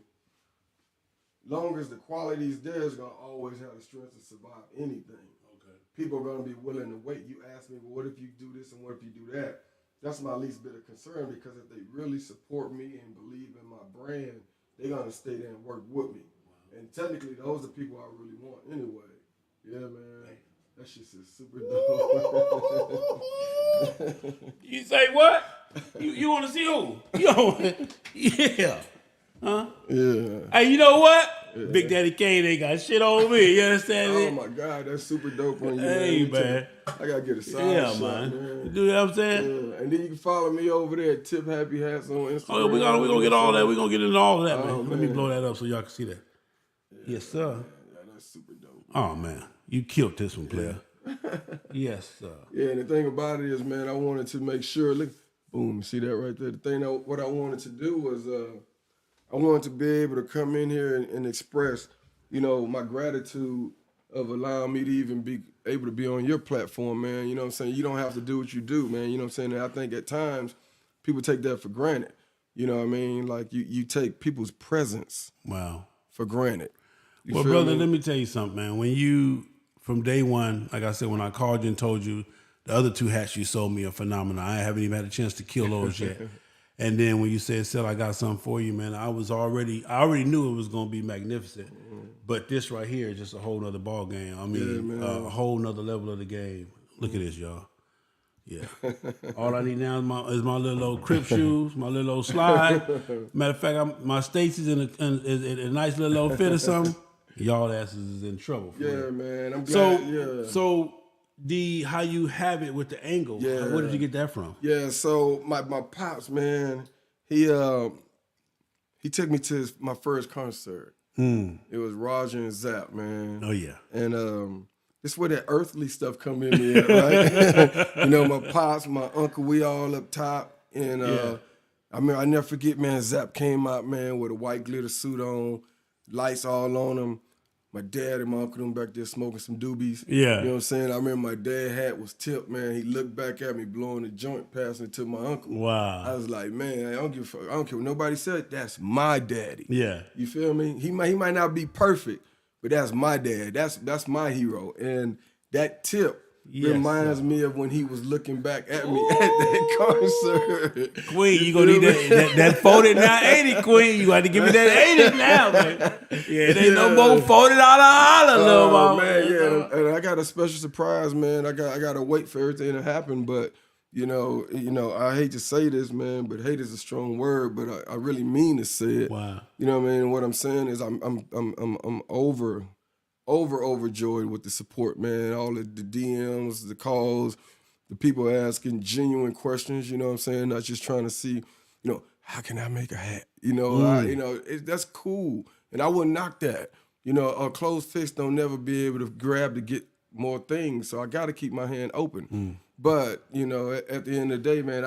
long as the quality is there, it's going to always have the strength to survive anything. Okay. People are going to be willing to wait. You ask me, well, what if you do this and what if you do that? That's my least bit of concern, because if they really support me and believe in my brand, they're going to stay there and work with me. Wow. And technically, those are people I really want anyway. Yeah, man. That shit is super dope. You say what? You want to see who? Yeah. Huh? Yeah. Hey, you know what? Yeah. Big Daddy Kane ain't got shit on me. You understand me? Oh my God, that's super dope on you, hey, man. I gotta get a side shot, man. You do what I'm saying? Yeah. And then you can follow me over there at Tip Happy Hats on Instagram. Oh, we're gonna get all that. We're gonna get into all of that, man. Let me blow that up so y'all can see that. Yeah, yes, sir. Yeah, that's super dope. Oh man, you killed this one, player. Yes, sir. Yeah, and the thing about it is, man, I wanted to make sure. Look, boom, see that right there. The thing what I wanted to do was, I wanted to be able to come in here and express, you know, my gratitude of allowing me to even be able to be on your platform, man. You know what I'm saying? You don't have to do what you do, man. You know what I'm saying? And I think at times people take that for granted. You know what I mean? Like you take people's presence for granted. You well, brother, let me tell you something, man. When you, from day one, like I said, when I called you and told you The other 2 hats you sold me are phenomenal. I haven't even had a chance to kill those yet. And then when you said, "Sell, I got something for you," man, I already knew it was gonna be magnificent. But this right here is just a whole nother ball game. I mean, a whole nother level of the game. Look at this, y'all. Yeah. All I need now is my little old Crip shoes, my little old slide. Matter of fact, my Stacy's in a nice little old fit or something. Y'all asses is in trouble. Man. I'm glad. So how you have it with the angle. Yeah. Where did you get that from? Yeah. So my pops, man, he took me to my first concert. It was Roger and Zapp, man. Oh yeah. And it's where that earthly stuff come in me at, right? You know, my pops, my uncle, we all up top. And I mean, I never forget, man, Zapp came out, man, with a white glitter suit on, lights all on him. My dad and my uncle them back there smoking some doobies. Yeah. You know what I'm saying? I remember my dad hat was tipped, man. He looked back at me, blowing the joint, passing it to my uncle. Wow. I was like, man, I don't give a fuck. I don't care what nobody said. That's my daddy. Yeah. You feel me? He might not be perfect, but that's my dad. That's my hero. And that tip reminds me of when he was looking back at me at that concert. Queen, you gonna need that 40 now 80, Queen. You got to give me that 80 now, man. Yeah, it ain't no more $40 holler, little mama. Man, yeah. And I got a special surprise, man. I got to wait for everything to happen, but you know, I hate to say this, man, but hate is a strong word, but I really mean to say it. Wow. You know what I mean? What I'm saying is I'm overjoyed with the support, man. All of the DMs, the calls, the people asking genuine questions, you know what I'm saying? Not just trying to see, how can I make a hat? That's cool. And I wouldn't knock that. A closed fist don't never be able to grab to get more things. So I got to keep my hand open. But, at the end of the day, man,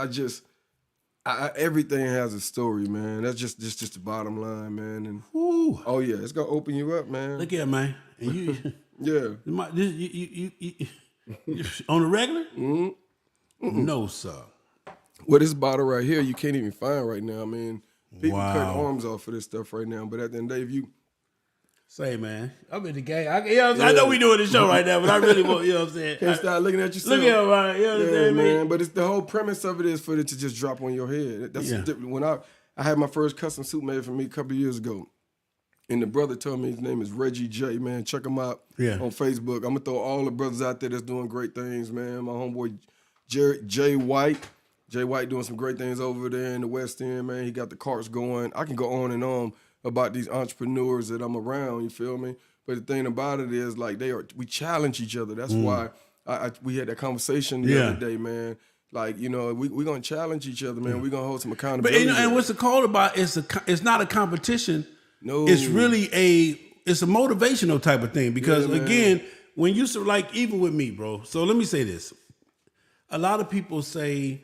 everything has a story, man. That's just the bottom line, man. And oh yeah, it's gonna open you up, man. Look at man, and you, you on the regular? No, sir. Well, this bottle right here, you can't even find right now. I mean, people cut arms off for this stuff right now. But at the end of the day, if you say, man, I'm in the game. I know we doing the show right now, but I really want, you know what I'm saying? Can't stop looking at yourself. Look at him, right? You understand, man? But it's the whole premise of it is for it to just drop on your head. That's when I had my first custom suit made for me a couple of years ago. And the brother told me his name is Reggie J, man. Check him out on Facebook. I'm going to throw all the brothers out there that's doing great things, man. My homeboy Jay White. Jay White doing some great things over there in the West End, man. He got the carts going. I can go on and on about these entrepreneurs that I'm around, you feel me? But the thing about it is, like, we challenge each other. That's why we had that conversation the other day, man. Like, we're going to challenge each other, man. We're going to hold some accountability. But, and what's the call about, it's not a competition. No. It's really it's a motivational type of thing. Because, again, when you, even with me, bro. So let me say this. A lot of people say,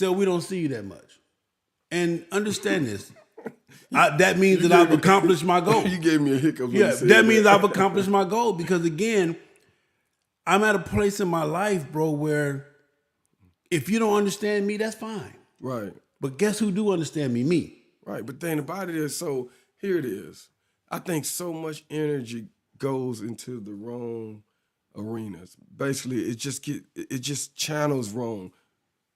we don't see you that much. And understand this. That means that I've accomplished my goal. You gave me a hiccup. Yeah, that means I've accomplished my goal because, again, I'm at a place in my life, bro, where if you don't understand me, that's fine. Right. But guess who do understand me? Me. Right. But the thing about it is, so here it is. I think so much energy goes into the wrong arenas. Basically, it just channels wrong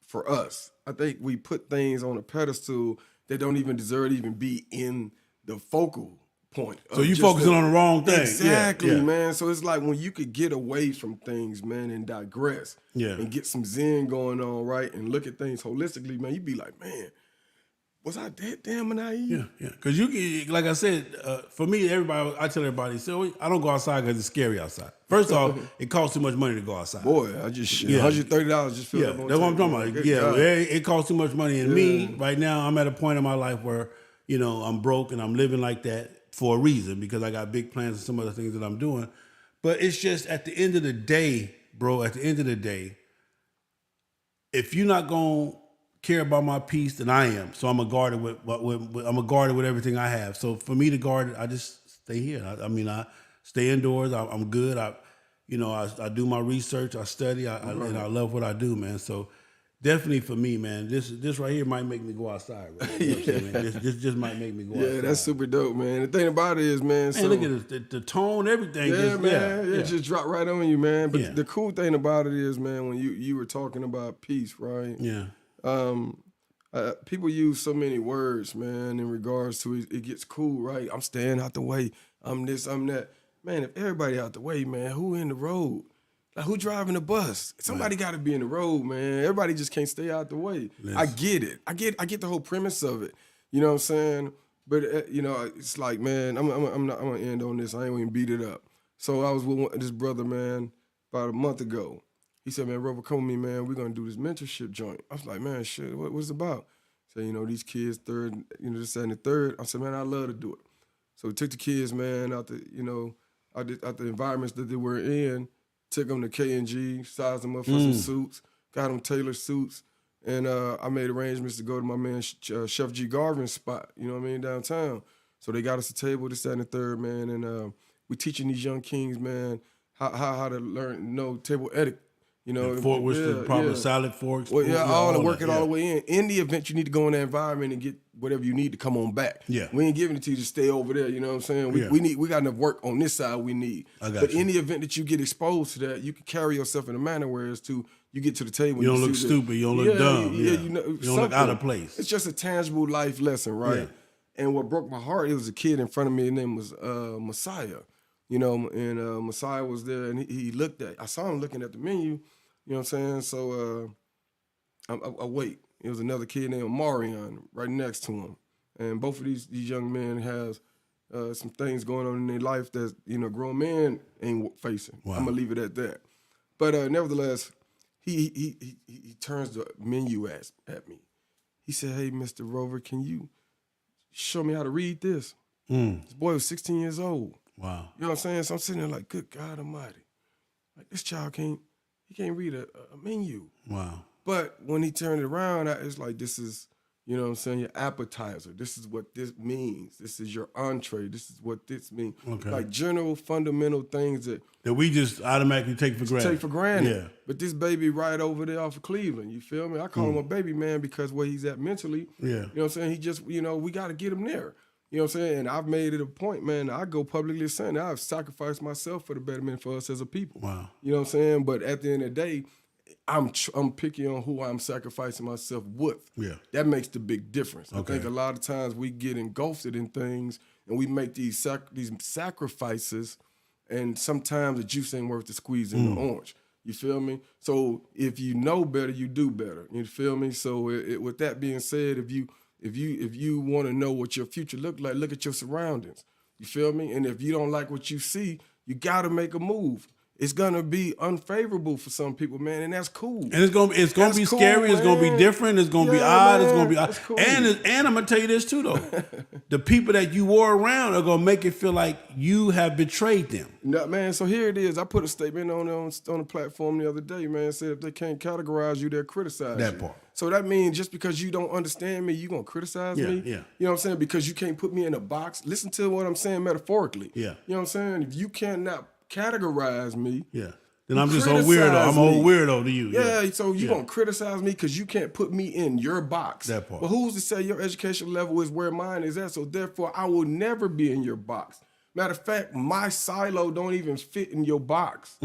for us. I think we put things on a pedestal that don't even deserve to even be in the focal point. So you focusing on the wrong thing. Exactly, man. So it's like when you could get away from things, man, and digress and get some zen going on, right, and look at things holistically, man, you'd be like, man, was I that damn naive? Yeah. Because you can, like I said, for me, I tell everybody, so I don't go outside because it's scary outside. First off, it costs too much money to go outside. Boy, I just $130 just feel that's what I'm talking about. It costs too much money. And me, right now, I'm at a point in my life where, I'm broke and I'm living like that for a reason because I got big plans and some other things that I'm doing. But it's just at the end of the day, bro, if you're not going to care about my peace than I am. So I'm a guard with everything I have. So for me to guard it, I just stay here. I stay indoors. I'm good. I do my research. I study. And I love what I do, man. So definitely for me, man. This right here might make me go outside. Right? You know what I'm saying? This just might make me go outside. Yeah, that's super dope, man. The thing about it is, man. Man, look at the tone, everything. Yeah, just, man. It just dropped right on you, man. But yeah. the cool thing about it is, man, when you were talking about peace, right? Yeah. People use so many words, man, in regards to it gets cool, right? I'm staying out the way. I'm this, I'm that. Man, if everybody out the way, man, who in the road? Like, who driving the bus? Somebody got to be in the road, man. Everybody just can't stay out the way. I get it. I get the whole premise of it. You know what I'm saying? But you know, it's like, man, I'm gonna end on this. I ain't gonna beat it up. So I was with this brother, man, about a month ago. He said, man, Robert, come with me, man. We're gonna do this mentorship joint. I was like, man, shit, what's it about? So, you know, these kids, third, you know, this, that, and the third. I said, man, I love to do it. So we took the kids, man, out the, you know, out the environments that they were in, took them to K&G, sized them up for some suits, got them tailored suits, and I made arrangements to go to my man Chef G. Garvin's spot, you know what I mean, downtown. So they got us a table, this, that, and the third, man, and we teaching these young kings, man, how to learn, table etiquette. You know, fork, which the proper salad forks. Well, all the work it all the way in. In the event, you need to go in that environment and get whatever you need to come on back. Yeah, we ain't giving it to you to stay over there. You know what I'm saying? We got enough work on this side. We need. But in the event that you get exposed to that, you can carry yourself in a manner whereas you get to the table. You don't look stupid. You don't look dumb. Yeah, you don't look out of place. It's just a tangible life lesson, right? Yeah. And what broke my heart, it was a kid in front of me. His name was Messiah. You know, and Messiah was there, and he looked at. I saw him looking at the menu. You know what I'm saying? So I wait. It was another kid named Marion right next to him. And both of these young men has some things going on in their life that, you know, grown men ain't facing. Wow. I'm going to leave it at that. But nevertheless, he turns the menu at me. He said, hey, Mr. Rover, can you show me how to read this? This boy was 16 years old. Wow. You know what I'm saying? So I'm sitting there like, good God almighty. Like, this child can't read a menu. Wow. But when he turned it around, it's like, this is, you know what I'm saying, your appetizer. This is what this means. This is your entree. This is what this means. Okay. Like general fundamental things that we just automatically take for granted. Yeah. But this baby right over there off of Cleveland, you feel me? I call him a baby, man, because where he's at mentally, you know what I'm saying, he just, you know, we got to get him there. You know what I'm saying? And I've made it a point, man, I go publicly saying that I've sacrificed myself for the betterment for us as a people. Wow. You know what I'm saying? But at the end of the day, I'm picky on who I'm sacrificing myself with. Yeah. That makes the big difference. Okay. I think a lot of times we get engulfed in things and we make these sacrifices, and sometimes the juice ain't worth the squeeze in the orange. You feel me? So if you know better, you do better. You feel me? So with that being said, if you want to know what your future look like, look at your surroundings. You feel me? And if you don't like what you see, you got to make a move. It's gonna be unfavorable for some people, man, and that's cool. And it's gonna be cool, scary. Man. It's gonna be different. It's gonna be odd. Man, it's gonna be odd. Cool. And I'm gonna tell you this too, though: the people that you were around are gonna make it feel like you have betrayed them. No, man. So here it is. I put a statement on the platform the other day, man. Said if they can't categorize you, they'll criticize you. That part. So that means just because you don't understand me, you gonna criticize me. Yeah. You know what I'm saying? Because you can't put me in a box. Listen to what I'm saying metaphorically. Yeah. You know what I'm saying? If you cannot categorize me, then I'm just a weirdo. I'm a whole weirdo to you. Yeah, so you gonna criticize me because you can't put me in your box. That part. But who's to say your education level is where mine is at? So therefore, I will never be in your box. Matter of fact, my silo don't even fit in your box.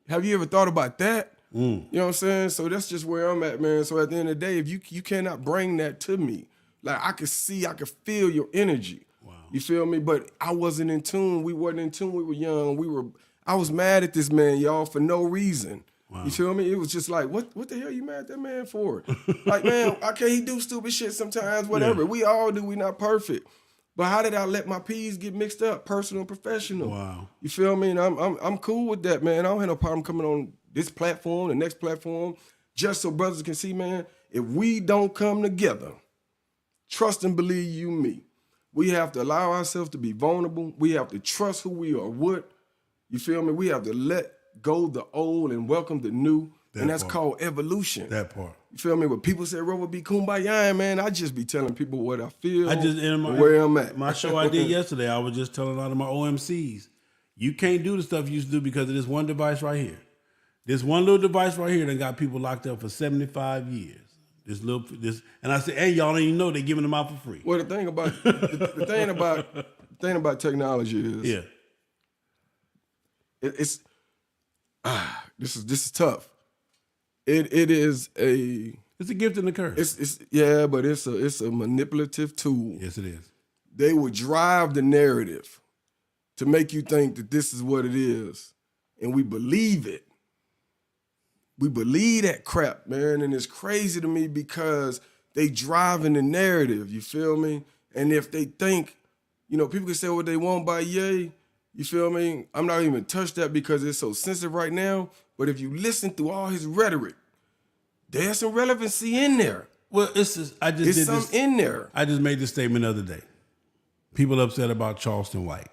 Have you ever thought about that? You know what I'm saying? So that's just where I'm at, man. So at the end of the day, if you cannot bring that to me, like I could feel your energy. Wow. You feel me? But I wasn't in tune. We wasn't in tune. We were young. I was mad at this man, y'all, for no reason. Wow. You feel me? It was just like, what the hell you mad at that man for? Like, man, okay, he do stupid shit sometimes, whatever. Yeah. We all do. We not perfect. But how did I let my P's get mixed up, personal and professional? Wow. You feel me? And I'm cool with that, man. I don't have no problem coming on this platform, the next platform, just so brothers can see, man, if we don't come together, trust and believe you me, we have to allow ourselves to be vulnerable. We have to trust who we are with. You feel me? We have to let go the old and welcome the new. That's called evolution. That part. You feel me? When people say, Rover, be kumbaya, man, I just be telling people what I feel, where I'm at. My show I did yesterday, I was just telling a lot of my OMCs, you can't do the stuff you used to do because of this one device right here. This one little device right here done got people locked up for 75 years. And I said, hey, y'all don't even know they're giving them out for free. Well, the thing about technology is, this is tough. It's a gift and a curse. But it's a manipulative tool. Yes, it is. They will drive the narrative to make you think that this is what it is, and we believe it. We believe that crap, man, and it's crazy to me because they driving the narrative, you feel me? And if they think, people can say what they want by Ye, you feel me? I'm not even touch that because it's so sensitive right now, but if you listen through all his rhetoric, there's some relevancy in there. Well, in there. I just made this statement the other day. People upset about Charleston White.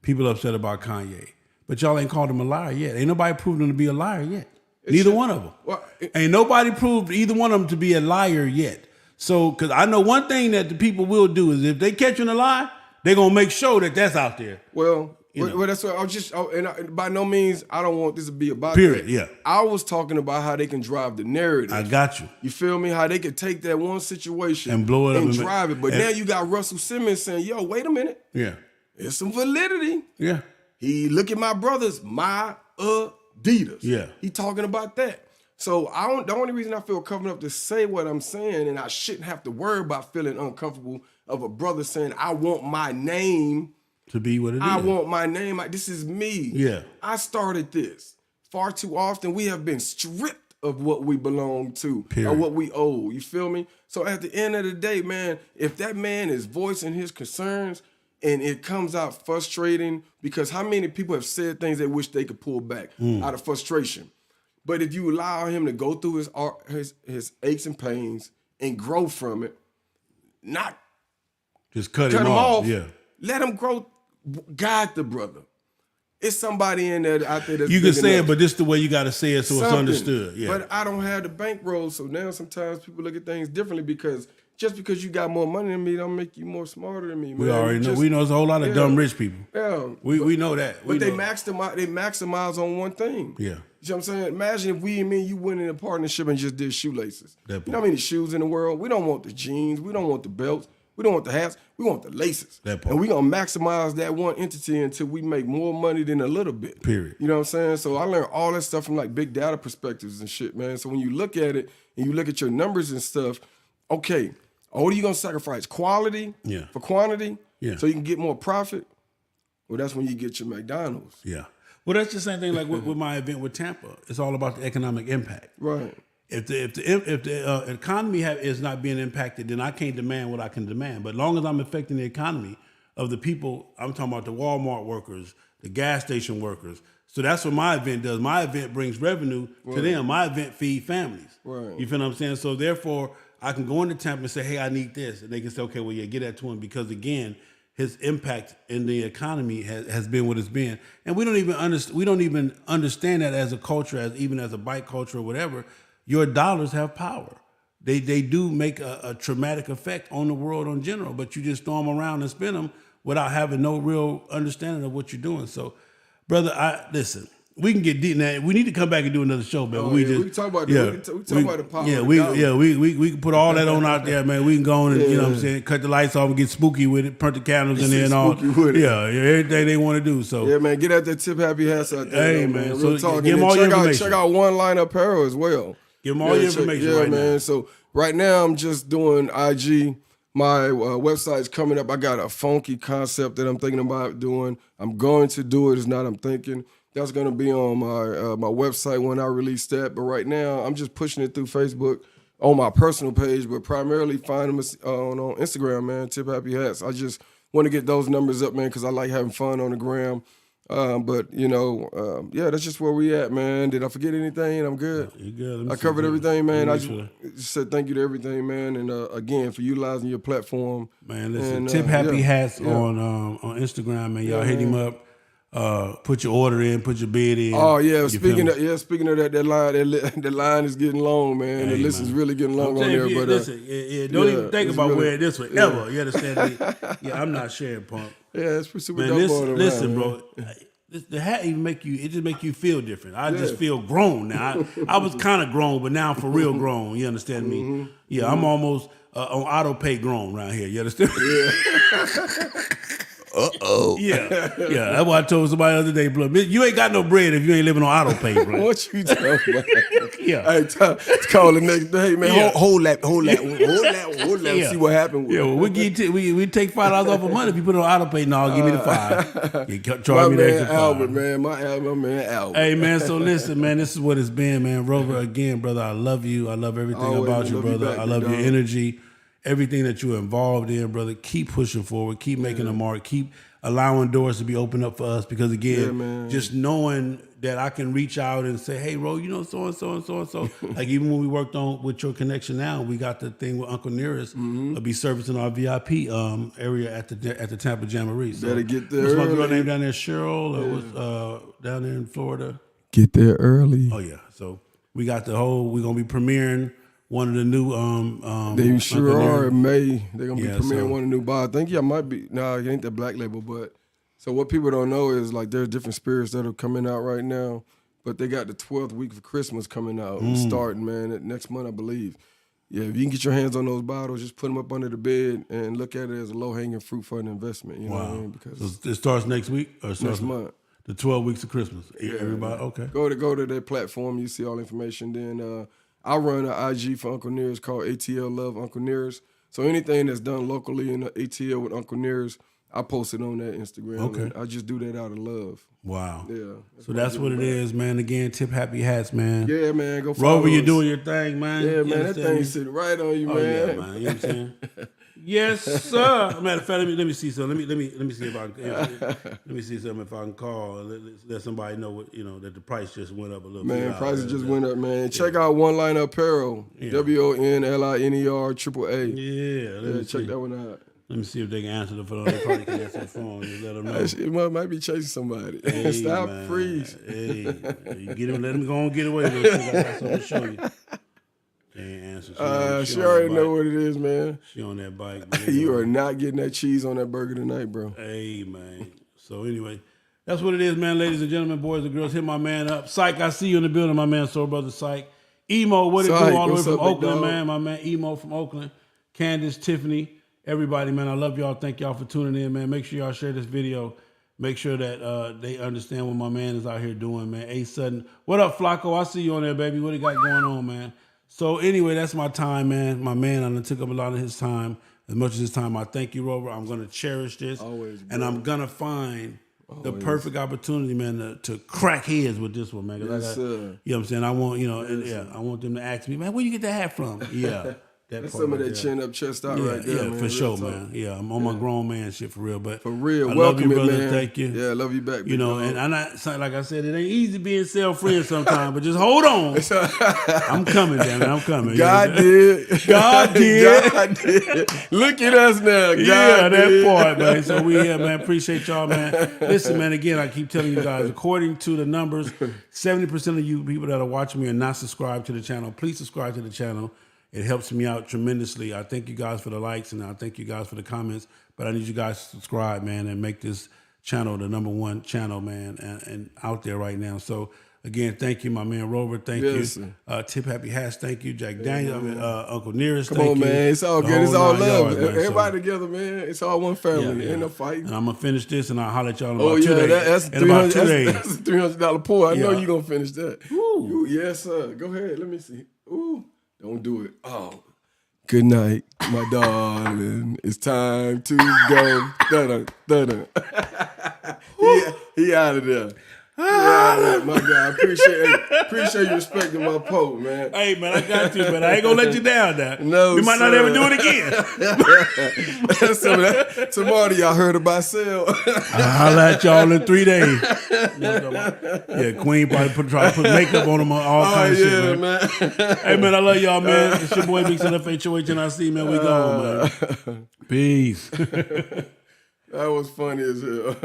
People upset about Kanye. But y'all ain't called him a liar yet. Ain't nobody proved him to be a liar yet. Neither one of them. Well, ain't nobody proved either one of them to be a liar yet. So, because I know one thing that the people will do is if they catch you in a lie, they're going to make sure that that's out there. Well, that's what by no means, I don't want this to be about period, that. Yeah. I was talking about how they can drive the narrative. I got you. You feel me? How they could take that one situation and blow it up and drive it. But now you got Russell Simmons saying, yo, wait a minute. Yeah. There's some validity. Yeah. Look at my brothers, my Adidas. Yeah. He talking about that. So the only reason I feel comfortable enough to say what I'm saying, and I shouldn't have to worry about feeling uncomfortable of a brother saying, I want my name to be what it is. I want my name. This is me. Yeah. I started this. Far too often we have been stripped of what we belong to. Period. Or what we owe. You feel me? So at the end of the day, man, if that man is voicing his concerns and it comes out frustrating, because how many people have said things they wish they could pull back out of frustration? But if you allow him to go through his aches and pains and grow from it, not just cut him off. Yeah. Let him grow. Guide the brother. It's somebody in there out there that's you can say it, but this is the way you got to say it so it's understood. Yeah. But I don't have the bankroll, so now sometimes people look at things differently because just because you got more money than me don't make you more smarter than me. Man. We already know. We know there's a whole lot of dumb rich people. Yeah. We know that. But they maximize on one thing. Yeah. You know what I'm saying? Imagine if me and you went in a partnership and just did shoelaces. You know how many shoes in the world? We don't want the jeans. We don't want the belts. We don't want the hats. We want the laces. And we're going to maximize that one entity until we make more money than a little bit. Period. You know what I'm saying? So I learned all that stuff from like big data perspectives and shit, man. So when you look at it and you look at your numbers and stuff, okay, what are you going to sacrifice? Quality for quantity? Yeah. So you can get more profit? Well, that's when you get your McDonald's. Yeah. Well, that's the same thing like with my event with Tampa. It's all about the economic impact. Right. If the economy is not being impacted, then I can't demand what I can demand. But as long as I'm affecting the economy of the people, I'm talking about the Walmart workers, the gas station workers. So that's what my event does. My event brings revenue to them. My event feeds families. Right. You feel what I'm saying? So therefore, I can go into Tampa and say, hey, I need this. And they can say, okay, well, yeah, get that to him. Because again, his impact in the economy has been what it's been. And we don't even understand that as a culture, even as a bike culture or whatever. Your dollars have power. They do make a traumatic effect on the world in general, but you just throw them around and spend them without having no real understanding of what you're doing. So, brother, listen. We can get deep now. We need to come back and do another show, man. We can talk about we talk about the power. Yeah, we can put all that on out there, man. We can go on and you know what I'm saying, cut the lights off and get spooky with it, put the candles in there and all. Yeah, everything they want to do. So yeah, man, get out that Tip Happy hats out there. Hey, man. So give them all your information. Check out One Line Apparel as well. Give them all your information right now. Man. So right now I'm just doing IG. My website's coming up. I got a funky concept that I'm thinking about doing. I'm going to do it. It's not I'm thinking. That's going to be on my website when I release that. But right now, I'm just pushing it through Facebook on my personal page, but primarily find them on Instagram, man, Tip Happy Hats. I just want to get those numbers up, man, because I like having fun on the gram. But, that's just where we at, man. Did I forget anything? I'm good. You good. I covered everything, man. I just said thank you to everything, man. And, again, for utilizing your platform. Man, listen, Tip Happy Hats on Instagram, man. Y'all hit him up. Put your order in, put your bid in. Oh yeah, speaking of that, that line is getting long, man. The list is really getting long on there. But listen, don't even think about wearing this one ever. You understand? I'm not sharing, punk. Yeah, it's super dope on it. Listen, bro. the hat even it just make you feel different. I just feel grown now. I was kind of grown, but now I'm for real grown. You understand me? Yeah, I'm almost on auto pay grown around here. You understand? Yeah. Yeah. That's why I told somebody the other day, bro, you ain't got no bread if you ain't living on auto pay, bro. What you talking about? Yeah. Hey, call the next day, man. Hold that. See what happened. Yeah, well, we take $5 off of money if you put it on auto pay. No, give me the $5. You charge me the extra $5. Albert, man. My man, Albert. Hey, man. So listen, man. This is what it's been, man. Rover, again, brother. I love you. I love everything about you, brother. I love your energy. Everything that you're involved in, brother, keep pushing forward, keep making a mark, keep allowing doors to be opened up for us. Because again, just knowing that I can reach out and say, hey, Ro, you know, so and so and so and so. Like even when we worked on with your connection now, we got the thing with Uncle Nearest be servicing our VIP area at the Tampa Jamboree. So better get there. What's my girl name down there, Cheryl? Or was down there in Florida? Get there early. Oh yeah. So we got we're gonna be premiering one of the new they sure are in May. They're gonna be premiering one of the new bars. I think might be it ain't the Black Label, but so what people don't know is like there's different spirits that are coming out right now. But they got the 12th week of Christmas coming out and starting, man, next month, I believe. Yeah, if you can get your hands on those bottles, just put them up under the bed and look at it as a low-hanging fruit for an investment. You know what I mean? Because so it starts next week or next month. The 12 weeks of Christmas. Yeah, everybody, okay. Go to their platform. You see all the information. Then I run an IG for Uncle Nearest called ATL Love Uncle Nearest. So anything that's done locally in the ATL with Uncle Nearest, I post it on that Instagram. Okay. I just do that out of love. Wow. Yeah. So that's what it is, man. Again, Tip Happy Hats, man. Yeah, man. Go follow Rover, you're doing your thing, man. Yeah, man. That thing sitting right on you, man. Yeah, man. You know what I'm saying? Yes, sir. Matter of fact, let me see something. Let me see if I can. Let me see something if I can call. Let somebody know what that the price just went up a little bit. Man, prices just went up, man. Check out One Liner Apparel. WONLINER AAA. Yeah, check that one out. Let me see if they can answer the phone. They probably can answer the phone. Just let them know. It might be chasing somebody. Hey, stop, man. Freeze. Hey, you get him. Let him go and get away with it. I got something to show you. They ain't answer. She already know what it is, man. She on that bike. You are not getting that cheese on that burger tonight, bro. Hey, man. So anyway, that's what it is, man. Ladies and gentlemen, boys and girls, hit my man up. Psych, I see you in the building, my man, Soul Brother Psych. Emo, what it do all the way from Oakland, man. My man, Emo from Oakland. Candace, Tiffany. Everybody, man, I love y'all. Thank y'all for tuning in, man. Make sure y'all share this video. Make sure that they understand what my man is out here doing, man. A Sudden. What up, Flacco? I see you on there, baby. What he got going on, man? So anyway, that's my time, man. My man, I took up a lot of his time. As much as his time, I thank you, Rover. I'm going to cherish this. Always, and I'm going to find the perfect opportunity, man, to crack heads with this one, man. Yes, sir. You know what I'm saying? I want, I want them to ask me, man, where you get that hat from? Yeah. That's some of that chin up, chest out right there, man. Yeah, for sure, man. Yeah, I'm on my grown man shit for real. But for real, I welcome, love you, brother. Man. Thank you. Yeah, I love you back. You know, and I'm not, like I said, it ain't easy being self-friend sometimes, but just hold on. I'm coming, damn it. I'm coming. God did. God did. God did. Look at us now. God did. That part, man. So we here, man. Appreciate y'all, man. Listen, man, again, I keep telling you guys, according to the numbers, 70% of you people that are watching me are not subscribed to the channel. Please subscribe to the channel. It helps me out tremendously. I thank you guys for the likes and I thank you guys for the comments. But I need you guys to subscribe, man, and make this channel the #1 channel, man, and out there right now. So again, thank you, my man Rover. Thank you. Tip Happy Hats. Thank you, Jack Daniel. Uncle Nearest. Come on, man. It's all good. It's all love. Everybody together, man. It's all one family. Ain't no fighting. And I'm gonna finish this, and I'll holler at y'all in about 2 days. That's about 2 days. That's a $300 pour. I know you're gonna finish that. Ooh, yes, sir. Go ahead. Let me see. Ooh, don't do it. Oh. Good night, my darling. It's time to go. Da-da. He out of there. My God, appreciate you respecting my post, man. Hey, man, I got you, but I ain't gonna let you down now. No, we might not ever do it again. Tomorrow, y'all heard about sale. I'll holler at y'all in 3 days. Yeah, Queen probably try to put makeup on them, all kinds of shit, man. Hey, man, I love y'all, man. It's your boy Big Son FHOH and I see, man. We gone, man. Peace. That was funny as hell.